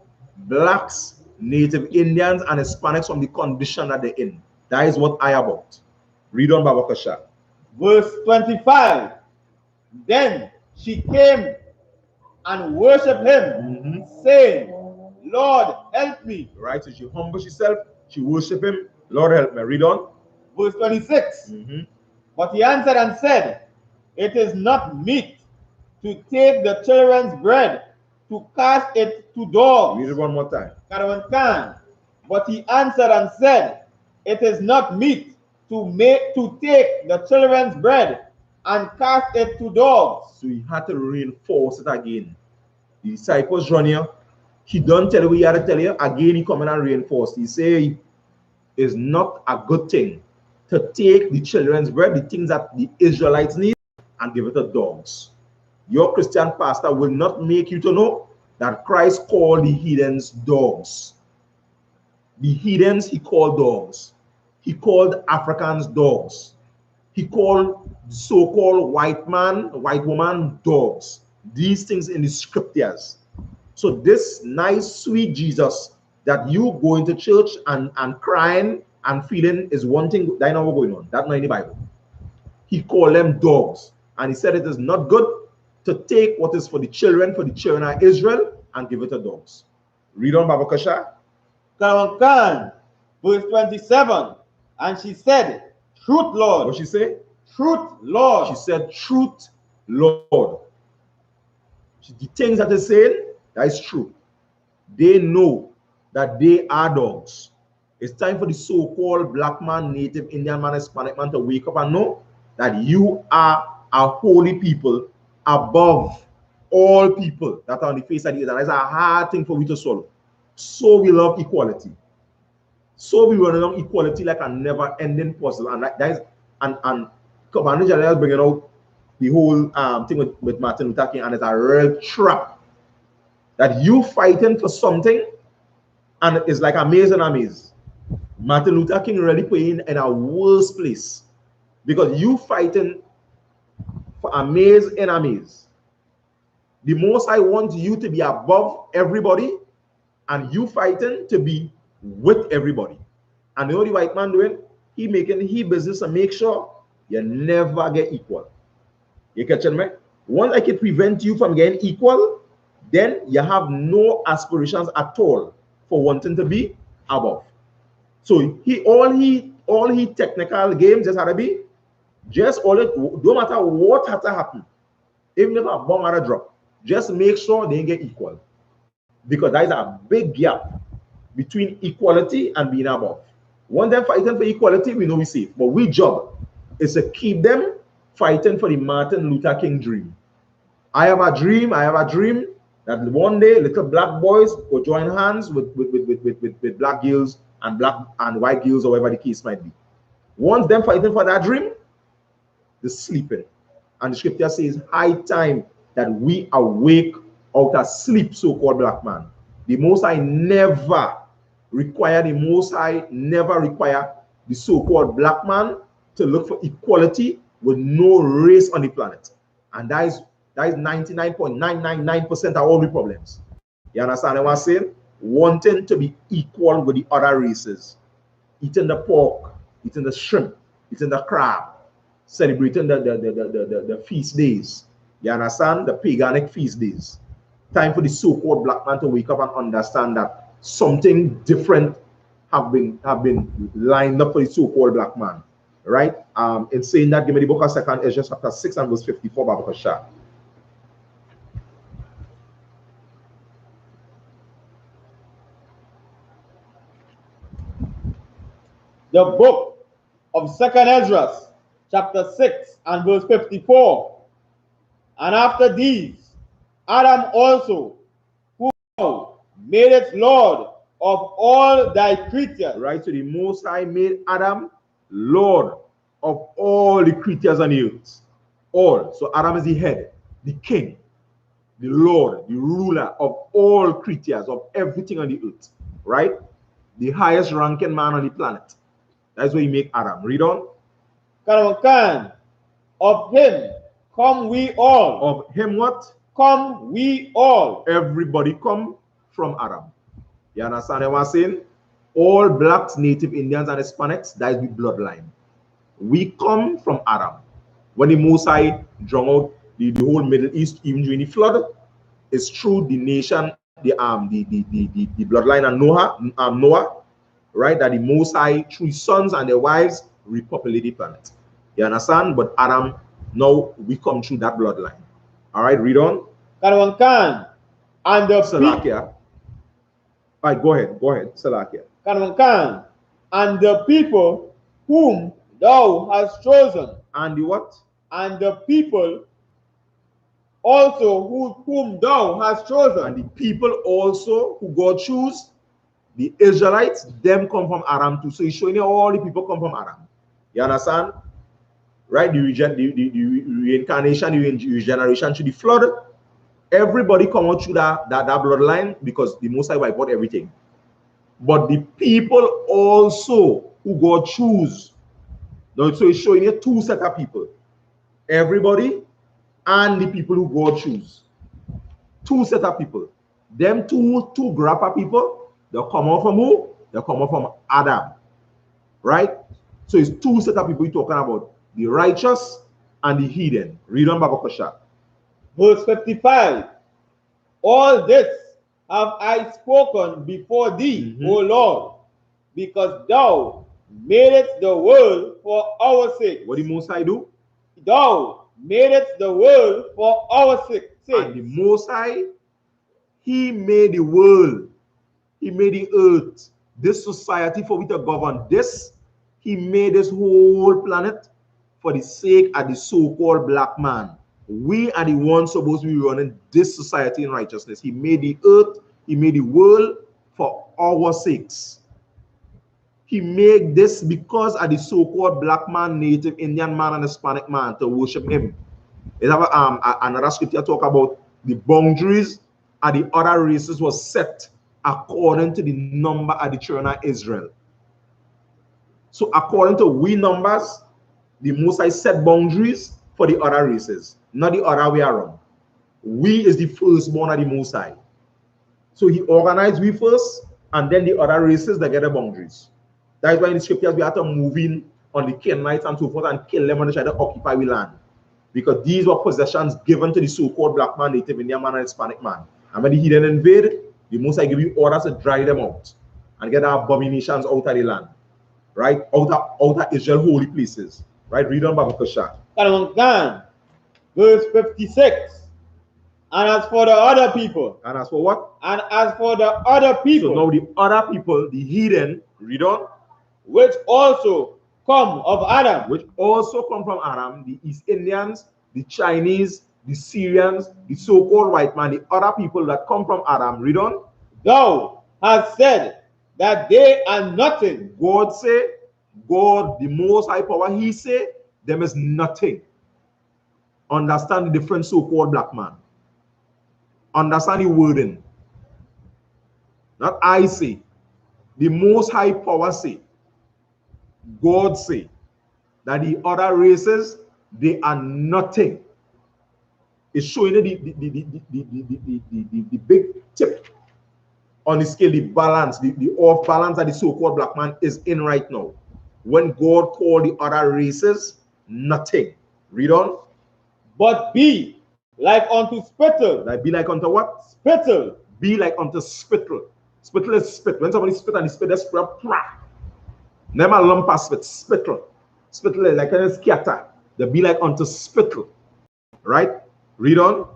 blacks, Native Indians, and Hispanics from the condition that they're in. That is what I about. Read on, Babakasha. Verse 25. Then she came and worshipped him, saying, Lord, help me. Right, so she humbles herself, she worship him. Lord, help me. Read on. Verse 26. But he answered and said, it is not meet to take the children's bread to cast it to dogs. Read it one more time. But he answered and said, it is not meet to take the children's bread and cast it to dogs. So he had to reinforce it again. The disciples run here. He don't tell you what he had to tell you. Again, he come in and reinforce. He say it's not a good thing to take the children's bread, the things that the Israelites need, and give it to dogs. Your Christian pastor will not make you to know that Christ called the heathens dogs. The heathens he called dogs. He called Africans dogs. He called so-called white man, white woman dogs. These things in the scriptures. So this nice, sweet Jesus that you go into church and crying and feeling is one thing. That's not what's going on. That's not in the Bible. He called them dogs. And he said it is not good to take what is for the children of Israel, and give it to dogs. Read on, Babakasha. Verse 27. And she said, truth, Lord. What she say? Truth, Lord. She said, truth, Lord. The things that they're saying, that is true. They know that they are dogs. It's time for the so-called black man, Native Indian man, Hispanic man to wake up and know that you are a holy people above all people that are on the face of the earth. And it's a hard thing for we to swallow. So we love equality. So we run along equality like a never-ending puzzle. And that is, and Commander General bringing out the whole thing with Martin Luther King, and it's a real trap that you fighting for something, and it's like a maze and a maze. Martin Luther King really playing in a worse place because you fighting for a maze in a maze. The most I want you to be above everybody, and you fighting to be with everybody. And the only white man doing, he making his business and make sure you never get equal. You catching me? Once I can prevent you from getting equal, then you have no aspirations at all for wanting to be above. So all he technical games just had to be just all it, no matter what had to happen, even if a bomb had to drop, just make sure they get equal. Because there is a big gap between equality and being above. Once they're fighting for equality, we know we're safe. But we job is to keep them fighting for the Martin Luther King dream. I have a dream that one day little black boys will join hands with black girls and black and white girls, or whatever the case might be. Once them fighting for that dream, they're sleeping. And the scripture says, high time that we awake out of sleep, so-called black man. The Most High never require the so-called black man to look for equality with no race on the planet. And that is 99.999% of all the problems. You understand what I'm saying? Wanting to be equal with the other races. Eating the pork, eating the shrimp, eating the crab, celebrating the feast days. You understand? The paganic feast days. Time for the so-called black man to wake up and understand that something different have been lined up for the so-called black man. Right? In saying that, give me the book of 2 Ezra chapter 6 and verse 54, Babakasha. The book of 2 Ezra chapter 6 and verse 54. And after these, Adam also, who made it Lord of all thy creatures. Right? So the Most High made Adam Lord of all the creatures on the earth. All. So Adam is the head, the king, the Lord, the ruler of all creatures, of everything on the earth, right? The highest ranking man on the planet. That's why he make Adam. Read on. Of him come we all. Of him what? Come we all. Everybody come from Adam. You understand what I'm saying? All blacks, native Indians, and Hispanics, that is the bloodline. We come from Adam. When the Mosai drowned out the whole Middle East, even during the flood, it's through the nation, the bloodline of Noah, right? That the Mosai, through his sons and their wives, repopulate the planet. You understand? But Adam, now we come through that bloodline. All right, read on. And the Salakia. All right, go ahead, Salakia. And the people whom thou hast chosen. And the what? And the people also whom thou hast chosen. And the people also who God choose, the Israelites, them come from Adam too. So he's showing you all the people come from Adam. You understand? Right? The reincarnation, the regeneration through the flood. Everybody come out through that bloodline because the Most High wiped out everything. But the people also who God choose. So he's showing you two set of people. Everybody and the people who God choose. Two set of people. Them two grappa people, they'll come out from who? They'll come out from Adam. Right? So it's two set of people you're talking about. The righteous and the heathen. Read on Babakosha. Verse 55. All this have I spoken before thee, O Lord, because thou madest the world for our sake. What did Most High do? Thou madest the world for our sake. And the Most High, he made the world. He made the earth. This society for which to govern this. He made this whole planet for the sake of the so-called black man. We are the ones supposed to be running this society in righteousness. He made the earth, he made the world for our sakes. He made this because of the so-called black man, native Indian man, and Hispanic man to worship him. There's another scripture talk about the boundaries of the other races was set according to the number of the children of Israel. So according to we numbers, the Most High set boundaries for the other races, not the other way around. We is the firstborn of the Most High. So he organized we first, and then the other races that get the boundaries. That is why in the scriptures we have to move in on the Canaanites and so forth and kill them and try to occupy we land. Because these were possessions given to the so-called black man, native Indian man, and Hispanic man. And when the heathen invade, the Most High give you orders to drive them out and get our abominations out of the land. Right? Out of Israel holy places. Right? Read on Babakosha. Verse 56. And as for the other people. And as for what? And as for the other people. So now the other people, the heathen, read on. Which also come of Adam. Which also come from Adam, the East Indians, the Chinese, the Syrians, the so-called white man, the other people that come from Adam. Read on. Thou hast said that they are nothing. God say, God, the Most High Power, he say, them is nothing. Understand the different so-called black man. Understand the wording. Not I say. The Most High Power say. God say that the other races, they are nothing. It's showing you the big tip on the scale, the balance, the off balance that the so-called black man is in right now. When God called the other races, nothing. Read on. But be like unto spittle. Like be like unto what? Spittle. Be like unto spittle. Spittle is spit. When somebody spit and the spit is spread, never lump a spit. Spittle. Spittle is like a scatter. They be like unto spittle. Right? Read on.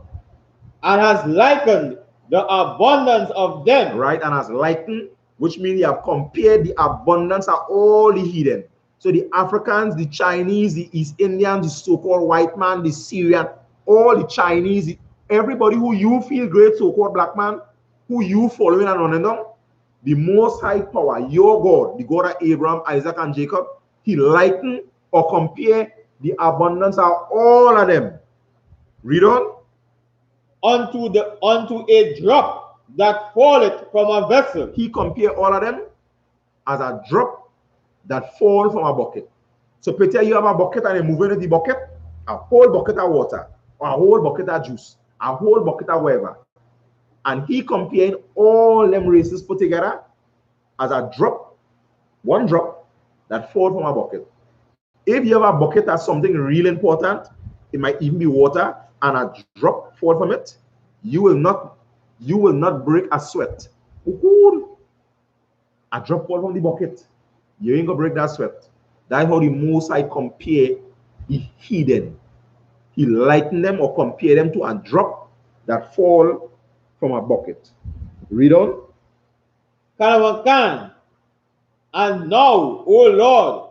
And has likened the abundance of them. Right? And has likened, which means you have compared the abundance of all the heathen. So the Africans, the Chinese, the East Indians, the so-called white man, the Syrian, all the Chinese, everybody who you feel great, so-called black man, who you following and running down, the Most High Power, your God, the God of Abraham, Isaac, and Jacob, he likened or compare the abundance of all of them. Read on. unto a drop that falleth from a vessel. He compared all of them as a drop that fall from a bucket. So pretend you have a bucket and you move into the bucket, a whole bucket of water, or a whole bucket of juice, a whole bucket of whatever. And he comparing all them races put together as a drop, one drop that fall from a bucket. If you have a bucket of something really important, it might even be water, and a drop fall from it, you will not break a sweat. A drop fall from the bucket, you ain't gonna break that sweat. That's how the Most High compare the heathen. He likened them or compare them to a drop that fall from a bucket. Read on. Can. And now, O Lord,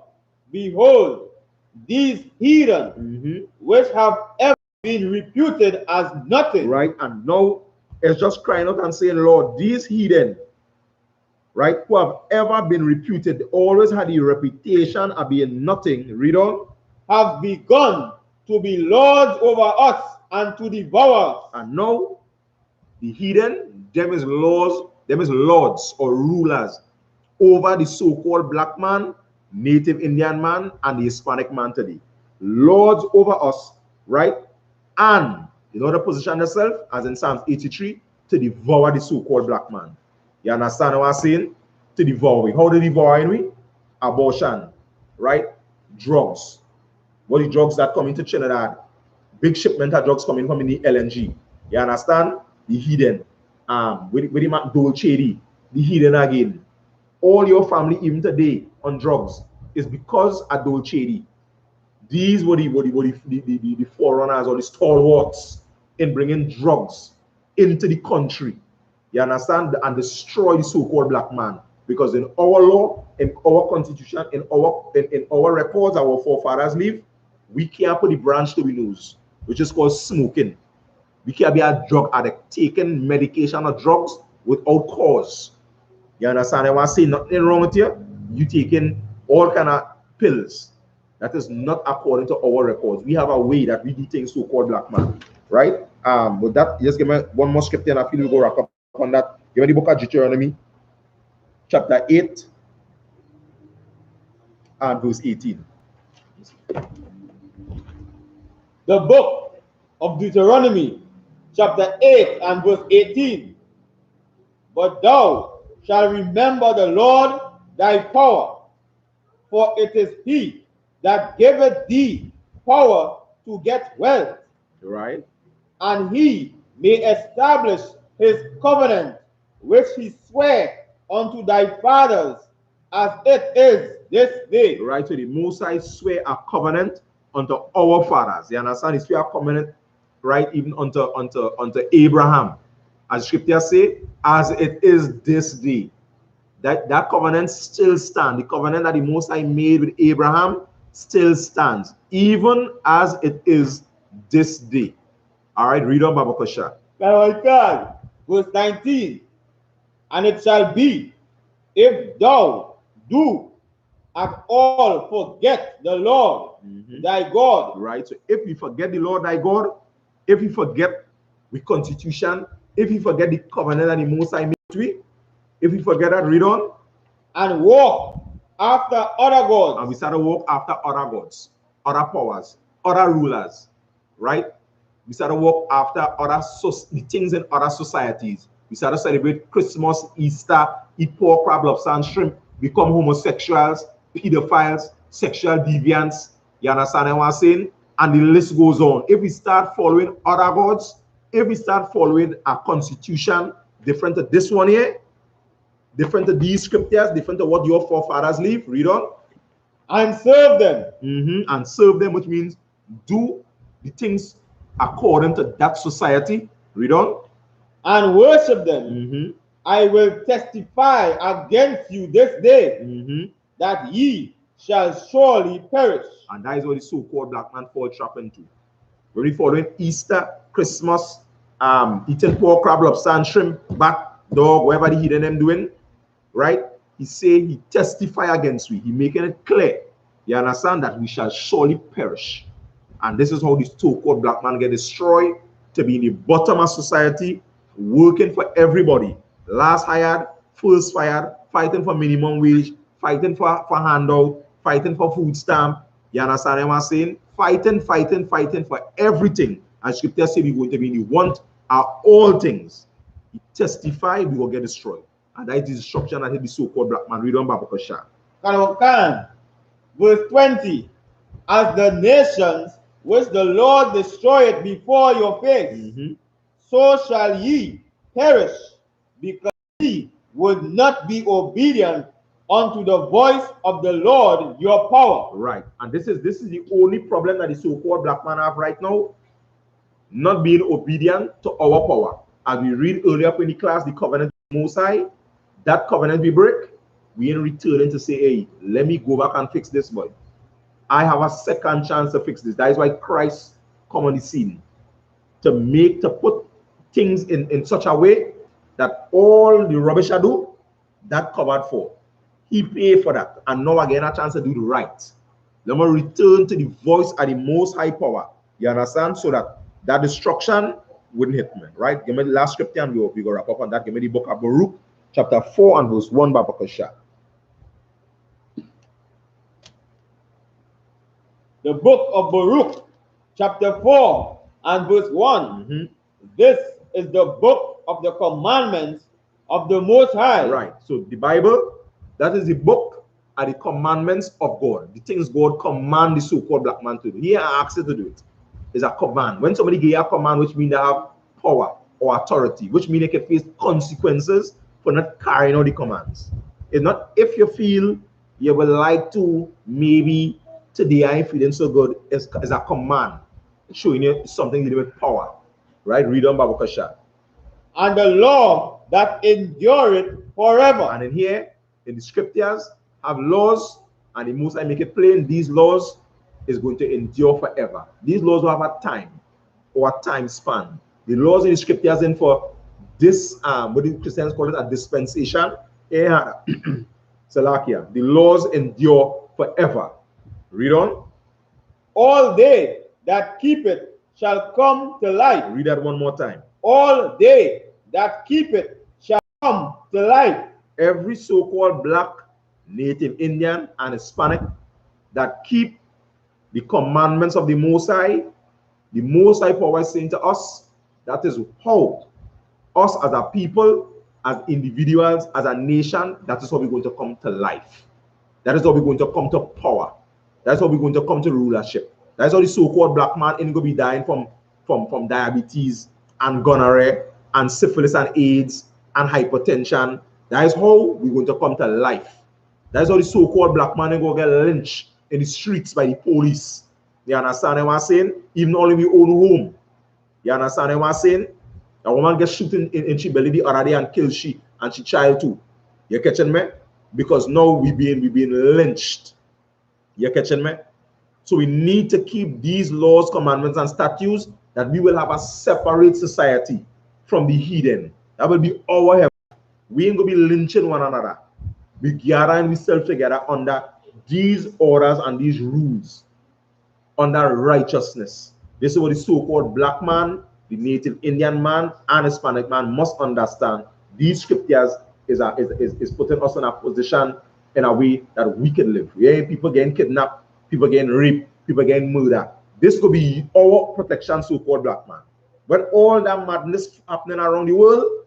behold, these heathen, which have ever been reputed as nothing. Right, and now it's just crying out and saying, Lord, these heathen, right, who have ever been reputed, always had the reputation of being nothing. Read on. Have begun to be lords over us and to devour us. And now the heathen, them is lords or rulers over the so-called black man, native Indian man, and the Hispanic man today. Lords over us, right? And in order to position yourself, as in Psalms 83, to devour the so-called black man. You understand what I'm saying? To devour. How to devour anyway? Abortion, right? Drugs. What the drugs that come into Trinidad? Big shipment of drugs coming from the LNG. You understand? The heathen. With the Dolce, the heathen again. All your family, even today, on drugs, is because of Dolce. These were the forerunners or the stalwarts in bringing drugs into the country. You understand? And destroy the so-called black man. Because in our law, in our constitution, in our records, our forefathers live, we can't put the branch to the nose, which is called smoking. We can't be a drug addict, taking medication or drugs without cause. You understand? I want to say nothing wrong with you. You taking all kind of pills. That is not according to our records. We have a way that we do things so-called black man, right? With that, just give me one more scripture and I feel we'll go wrap up on that. Give me the book of Deuteronomy, chapter 8 and verse 18. The book of Deuteronomy, chapter 8 and verse 18. But thou shalt remember the Lord thy power, for it is he that giveth thee power to get wealth. Right. And he may establish his covenant, which he sware unto thy fathers, as it is this day. Right. So the Most High swear a covenant unto our fathers. You understand? He swear a covenant, right, even unto Abraham. As scripture say, as it is this day. That covenant still stands. The covenant that the Most High made with Abraham still stands, even as it is this day. All right, read on, Baba Kosha. Verse 19. And it shall be, if thou do at all forget the Lord thy God. Right, so if we forget the Lord thy God, if we forget the constitution, if we forget the covenant that the Most High made with we, if we forget that, read on. And walk after other gods. And we start to walk after other gods, other powers, other rulers, right? We start to walk after other things in other societies. We start to celebrate Christmas, Easter, eat pork, crab, lobster, and shrimp, become homosexuals, pedophiles, sexual deviants. You understand what I'm saying? And the list goes on. If we start following other gods, if we start following a constitution different to this one here, different to these scriptures, different to what your forefathers live, read on. And serve them. And serve them, which means do the things according to that society. Read on. And worship them. I will testify against you this day that ye shall surely perish. And that is what the so-called black man fall trap into. When we following Easter, Christmas, eating pork, crab, lobster, and shrimp, bat, dog, whatever the heathen them doing, right? He say he testify against we. He making it clear. You understand that we shall surely perish. And this is how the so-called black man get destroyed to be in the bottom of society, working for everybody. Last hired, first fired, fighting for minimum wage, fighting for handout, fighting for food stamp. You understand what I'm saying? Fighting for everything. And scripture says we're going to be in the want of all things. He testify, we will get destroyed. And that is the destruction that the so-called black man. Read on Bible Shah. Verse 20. As the nations which the Lord destroyed before your face, so shall ye perish, because ye would not be obedient unto the voice of the Lord your power. Right. And this is the only problem that the so-called black man have right now. Not being obedient to our power. As we read earlier up in the class, the covenant of Most High, that covenant we break, we ain't returning to say, hey, let me go back and fix this, boy. I have a second chance to fix this. That is why Christ come on the scene. To put things in such a way that all the rubbish I do, that covered for. He paid for that. And now again a chance to do the right. Let me return to the voice of the Most High power. You understand? So that destruction wouldn't hit me. Right? Give me the last scripture and we go wrap up on that. Give me the book of Baruch, chapter 4 and verse 1, Babakasha. The book of Baruch, chapter 4 and verse 1. This is the book of the commandments of the Most High. Right. So the Bible, that is the book and the commandments of God. The things God command the so-called black man to do. He asks you to do it. It's a command. When somebody gives you a command, which means they have power or authority, which means they can face consequences for not carrying out the commands. It's not if you feel you would like to, maybe today I ain't feeling so good. It's a command showing you something to do with power. Right? Read on Bible Kasha. And the law that endureth forever. And in here, in the scriptures, have laws, and the Most High make it plain, these laws is going to endure forever. These laws will have a time or a time span. The laws in the scriptures in for this, what the Christians call it, a dispensation. Yeah. Salakia. The laws endure forever. Read on. All they that keep it shall come to life. Read that one more time. All they that keep it shall come to life. Every so-called black, native Indian, and Hispanic that keep the commandments of the Most High power is saying to us, that is how us as a people, as individuals, as a nation, that is how we're going to come to life. That is how we're going to come to power. That's how we're going to come to rulership. That's how the so-called black man ain't going to be dying from diabetes and gonorrhea and syphilis and AIDS and hypertension. That is how we're going to come to life. That's how the so-called black man ain't going to get lynched in the streets by the police. You understand what I'm saying? Even only we own home. You understand what I'm saying? A woman gets shot in she belly the other day and kills she and she child too. You catching me? Because now we being lynched. You catching me? So we need to keep these laws, commandments, and statutes that we will have a separate society from the heathen. That will be our heaven. We ain't gonna be lynching one another. We gather and we serve together under these orders and these rules, under righteousness. This is what the so-called black man, the native Indian man, and Hispanic man must understand. These scriptures is putting us in a position in a way that we can live. We ain't people getting kidnapped, people getting raped, people getting murdered. This could be our protection, so-called black man. But all that madness happening around the world,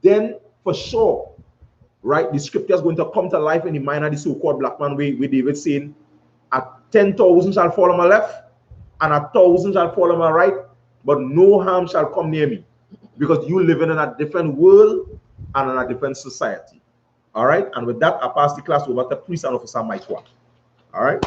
then for sure, right, the scripture is going to come to life in the mind of the so-called black man, where David saying, 10,000 shall fall on my left, and 1,000 shall fall on my right, but no harm shall come near me, because you living in a different world and in a different society. All right, and with that, I pass the class over to Priest and Officer Mike Watt. All right.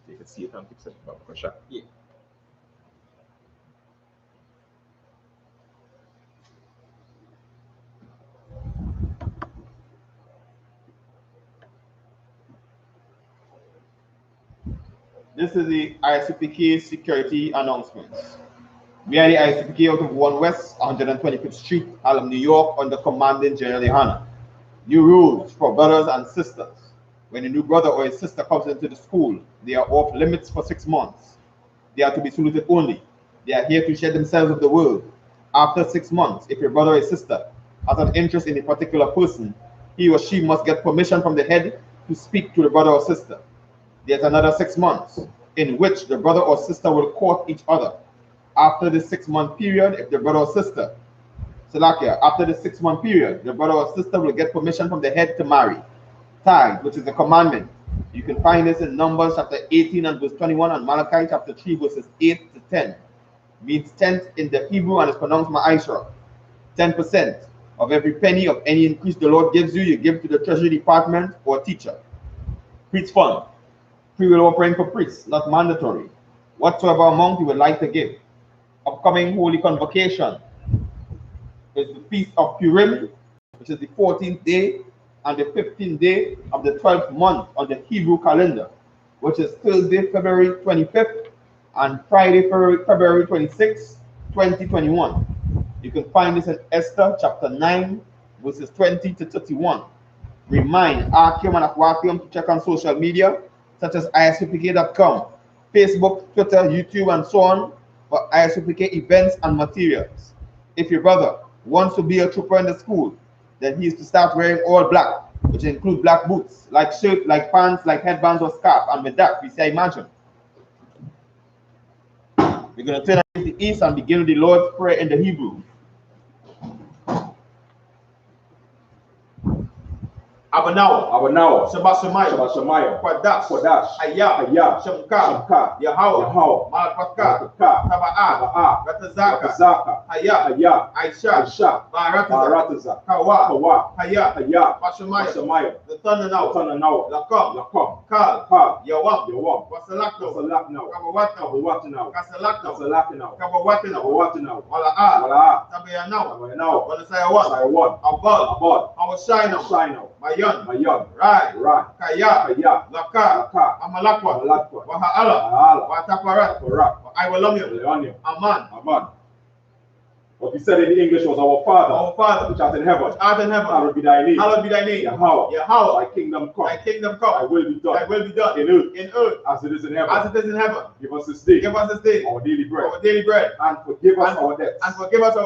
You can see it and fix it. Yeah. This is the I.S.U.P.K security announcements. We are the I.S.U.P.K out of 1 West, 125th Street, Harlem, New York, under commanding General YAHANNA. New rules for brothers and sisters. When a new brother or a sister comes into the school, they are off limits for 6 months. They are to be saluted only. They are here to share themselves with the world. After 6 months, if a brother or a sister has an interest in a particular person, he or she must get permission from the head to speak to the brother or sister. There's another 6 months in which the brother or sister will court each other. After the 6-month period, if the brother or sister, after the 6-month period, the brother or sister will get permission from the head to marry. Tithe, which is a commandment. You can find this in Numbers chapter 18 and verse 21 and Malachi chapter 3 verses 8 to 10. Means tenth in the Hebrew and is pronounced ma'ashra. 10% of every penny of any increase the Lord gives you, you give to the treasury department or teacher. Priest fund. Free will offering for priests, not mandatory. Whatsoever amount you would like to give. Upcoming holy convocation is the Feast of Purim, which is the 14th day and the 15th day of the 12th month on the Hebrew calendar, which is Thursday, February 25th and Friday, February 26th, 2021. You can find this in Esther chapter 9, verses 20 to 31. Remind Archium and Aquatium to check on social media, such as ISUPK.com, Facebook, Twitter, YouTube, and so on, for I.S.U.P.K events and materials. If your brother wants to be a trooper in the school, then he is to start wearing all black, which include black boots, like shirt, like pants, like headbands or scarf, and with that, we say imagine. We're going to turn to the east and begin with the Lord's Prayer in the Hebrew. Abanawa, Shabbat Shabashemaya, Kwadash, Ayah, Shemka, Yahweh, Malpaka, Taba'a, Ratazaka, Ayah, Aisha, Barataza, Kawa, Hayah, Bashamaya, the thunder now, Lakom, Kal, Yawam, Wasalakno, Kabawatno, Kasalakno, Kabawatno, Wala'a, Tabayanao, Wanasayawan, Abad, Awashino, Mayon, Rai, Kaya, Laka, Amalakwa, Waha'ala, Wataparat, Iwalamium, Aman. What we said in English was our Father, which art in heaven. Hallowed be thy name. Yahweh. Thy kingdom come. Thy will be done. In earth. As it is in heaven. Give us this day. Our daily bread. And forgive us our debts. And forgive us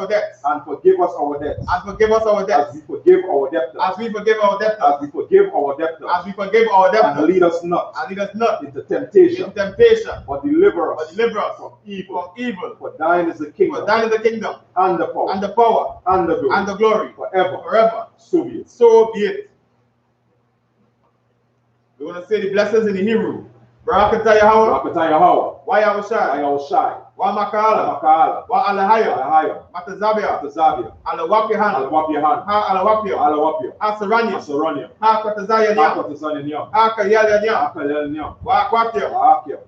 our debts. As we forgive our debtors. And lead us not. Into temptation. But deliver us. From evil. For thine is the kingdom. And the power, and the glory, forever. So be it. We're going to say the blessings in the Hebrew. Barakatah Yahweh. Wa Yahushai. Wa Makala. Wa Alahaya. Matazabia. Alawapyahan. Ha Alawapyo. Ha Saranya. Ha Kwatazaya. Ha Kayal. Wa Akwapyo.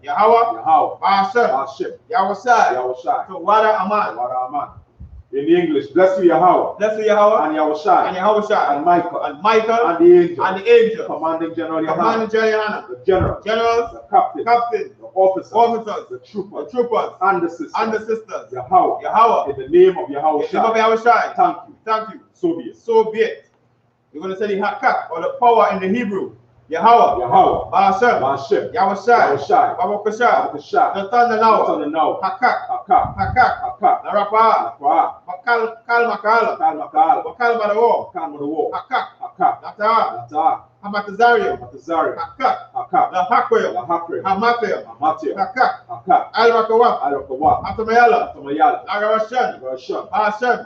Yahweh. Ba'ashem. Yahushai. So Wada Aman. In English, bless you Yahweh. And Yahushai. And Michael. And the angel. Commanding General YAHANNA. The generals. The captains. The officers. The troopers. And the sisters. Yahweh. In the name of Yahushai. Thank you. So be it. You're going to say the hakak, or the power in the Hebrew. Yahweh. Ba'ashem. Yahushai. Babakashah. The thunder now. Hakak. Narapa. Kal Makala. Wakal Madawo. Hakak. Nata. Hamatazario. Hakak. Lahakweo. Hamateo. Hakak. Al-Rakawah. Atamayala. Agarashan. Ba'ashem.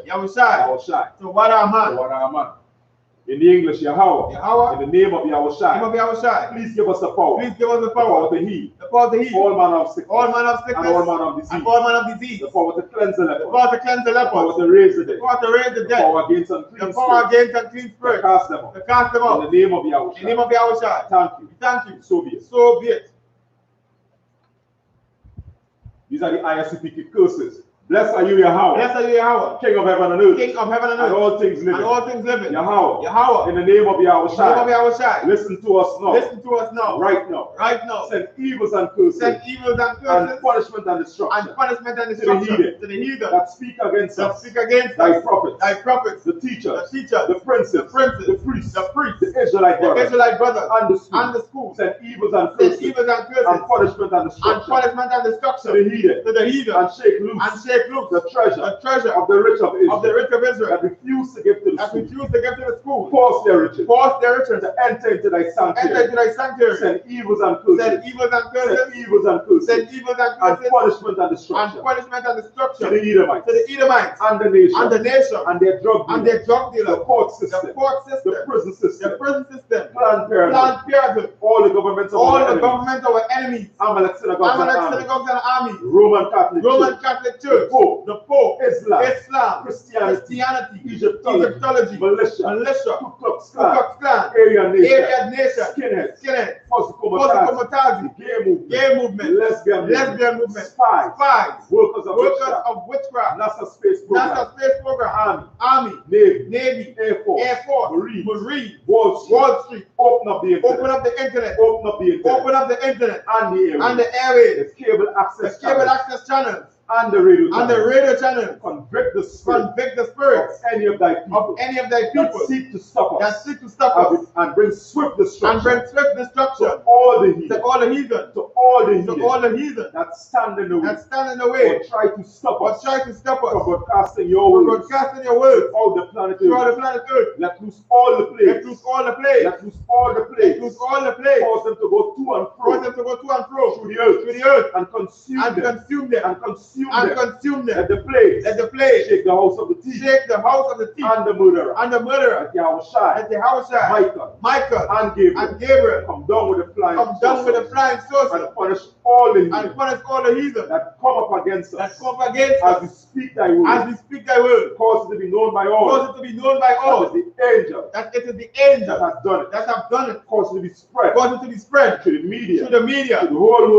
Yahushai. So Wada Aman. In the English, Yahweh. In the name of Yahushai. Please give us the power. The power to heal. All manner of sickness. And all manner of disease. The power to cleanse the leper. The power to raise the dead. The power against unclean spirits. To cast them out. In the name of Yahushai. Thank you. So be it. These are the I.S.U.P.K curses Blessed are you, Yahweh. Blessed are you, Yahweh. King of heaven and earth. King of heaven and earth. And all things living. And all things living. Yahweh. Yahweh. In the name of Yahweh. In the name of Yahweh. Listen to us now. Listen to us now. Right now. Right now. Send evils and curses. Send evils and curses. And punishment and destruction. And punishment and destruction. To the heathen. That speak against us. Speak against thy us. prophets. Thy prophets. The teachers. The teachers. The princes. The princes. The priests. The priests. The Israelite brothers. The Israelite brothers. And the schools. And the schools. Send evils and curses. Send evils and curses. And punishment and destruction. And punishment and destruction. To the heathen. To the heathen. And shake loose. And shake loose. The treasure. The treasure. Of the rich of Israel. Of the rich of Israel. That refuse to give to the that school. refuse to give to the school. Force their riches. Force their riches. To enter into thy sanctuary. Enter into thy sanctuary. Send evils and curses. Send evils and curses. Send evils and curses. Send evils and And curses. punishment and destruction. And punishment and destruction. To the Edomites. To the Edomites. And the nation. And the nation. And their drug dealers. And their drug dealers. The court system. The court system. The prison system. The prison system. Planned Parenthood. Planned Parenthood. All the governments of all our the enemies. governments of our enemies. Amalek synagogues and armies. Synagogues and armies. Roman Catholic Roman Church. Catholic Church. The Pope. Islam. Christianity. Egyptology. Militia. Ku Klux Klan. Aryan Nation. Aryan Nation. Skinhead. Kosokomotazi. Gay movement. Lesbian movement. Spies. Workers of witchcraft. NASA space program. Army. Navy. Air Force. Marine. Wall Street. Open up the internet. Open up the internet. And the airways. The cable access channels. And the radio channel. Convict the spirit of any of thy people. That seek to stop us. And bring swift destruction. To all the heathen. That stand in the way. Or try to stop us. From broadcasting your words. Throughout the planet Earth. Let loose all the plagues. Cause them to go to and fro. Through the earth. And consume them. Let the plague shake the house of the thief. And the murderer. At Yahweh, Michael and Gabriel come down with the flying saucer. And punish all the heathen that come up against us. As we speak thy word. Cause it to be known by all. That it is the angel that have done it. Cause it to be spread to the media. To the whole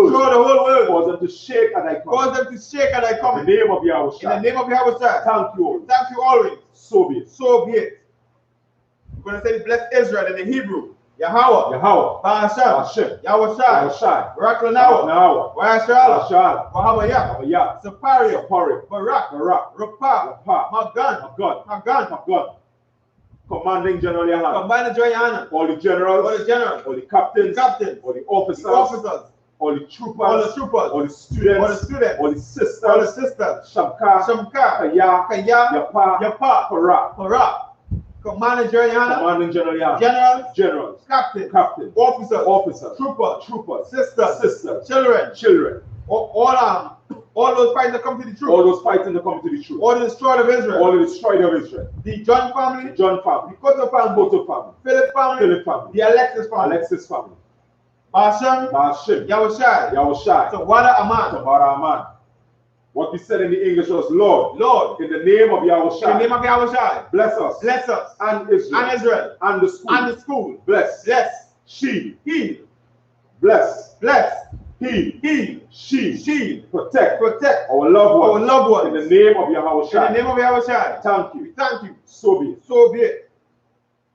world. Cause them to shake at thy coming. In the name of Yahweh. Thank you always. So be it. We're going to say bless Israel in the Hebrew. Yahweh. Ba'ashem. Yahushai. Barak Lanawa. Wa'ashala. Wahabayah. Saparia. Barak. Rapah. Magan. Commanding General Yahanna. All the generals. All the captains. All the officers. All the troopers, all the students, all the sisters, Shamka, Kaya, Yapa, Para. Commanding General Yahanna. Generals, captains, officers, troopers, sisters, children. All those fighting to come to the truth. All the destroyed of Israel. The John family. The Koto family. Philip family. The Alexis family. Ba'ashem, Yahushai. So Wada Aman. What we said in the English was, Lord, in the name of Yahushai. Bless us. And Israel. And the school. Bless. Shield. Heal. Bless. Heal. Shield. Protect. Our loved ones. In the name of Yahushai. Thank you. So be it.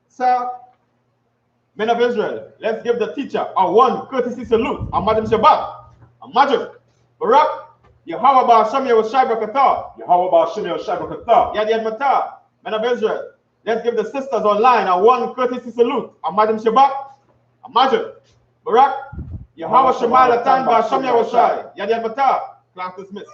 Sir. Men of Israel, let's give the teacher a one courtesy salute. Amadam Shabbat. Amadam. Barak. Yahweh Ba'ashem Yahushai B'Katah. Yad Yad Matah. Men of Israel, let's give the sisters online a one courtesy salute. Amadam Shabbat. Amadam. Barak. Yahweh Shema Latan Ba'ashem Yahushai. Yad Yad Matah. Class dismissed.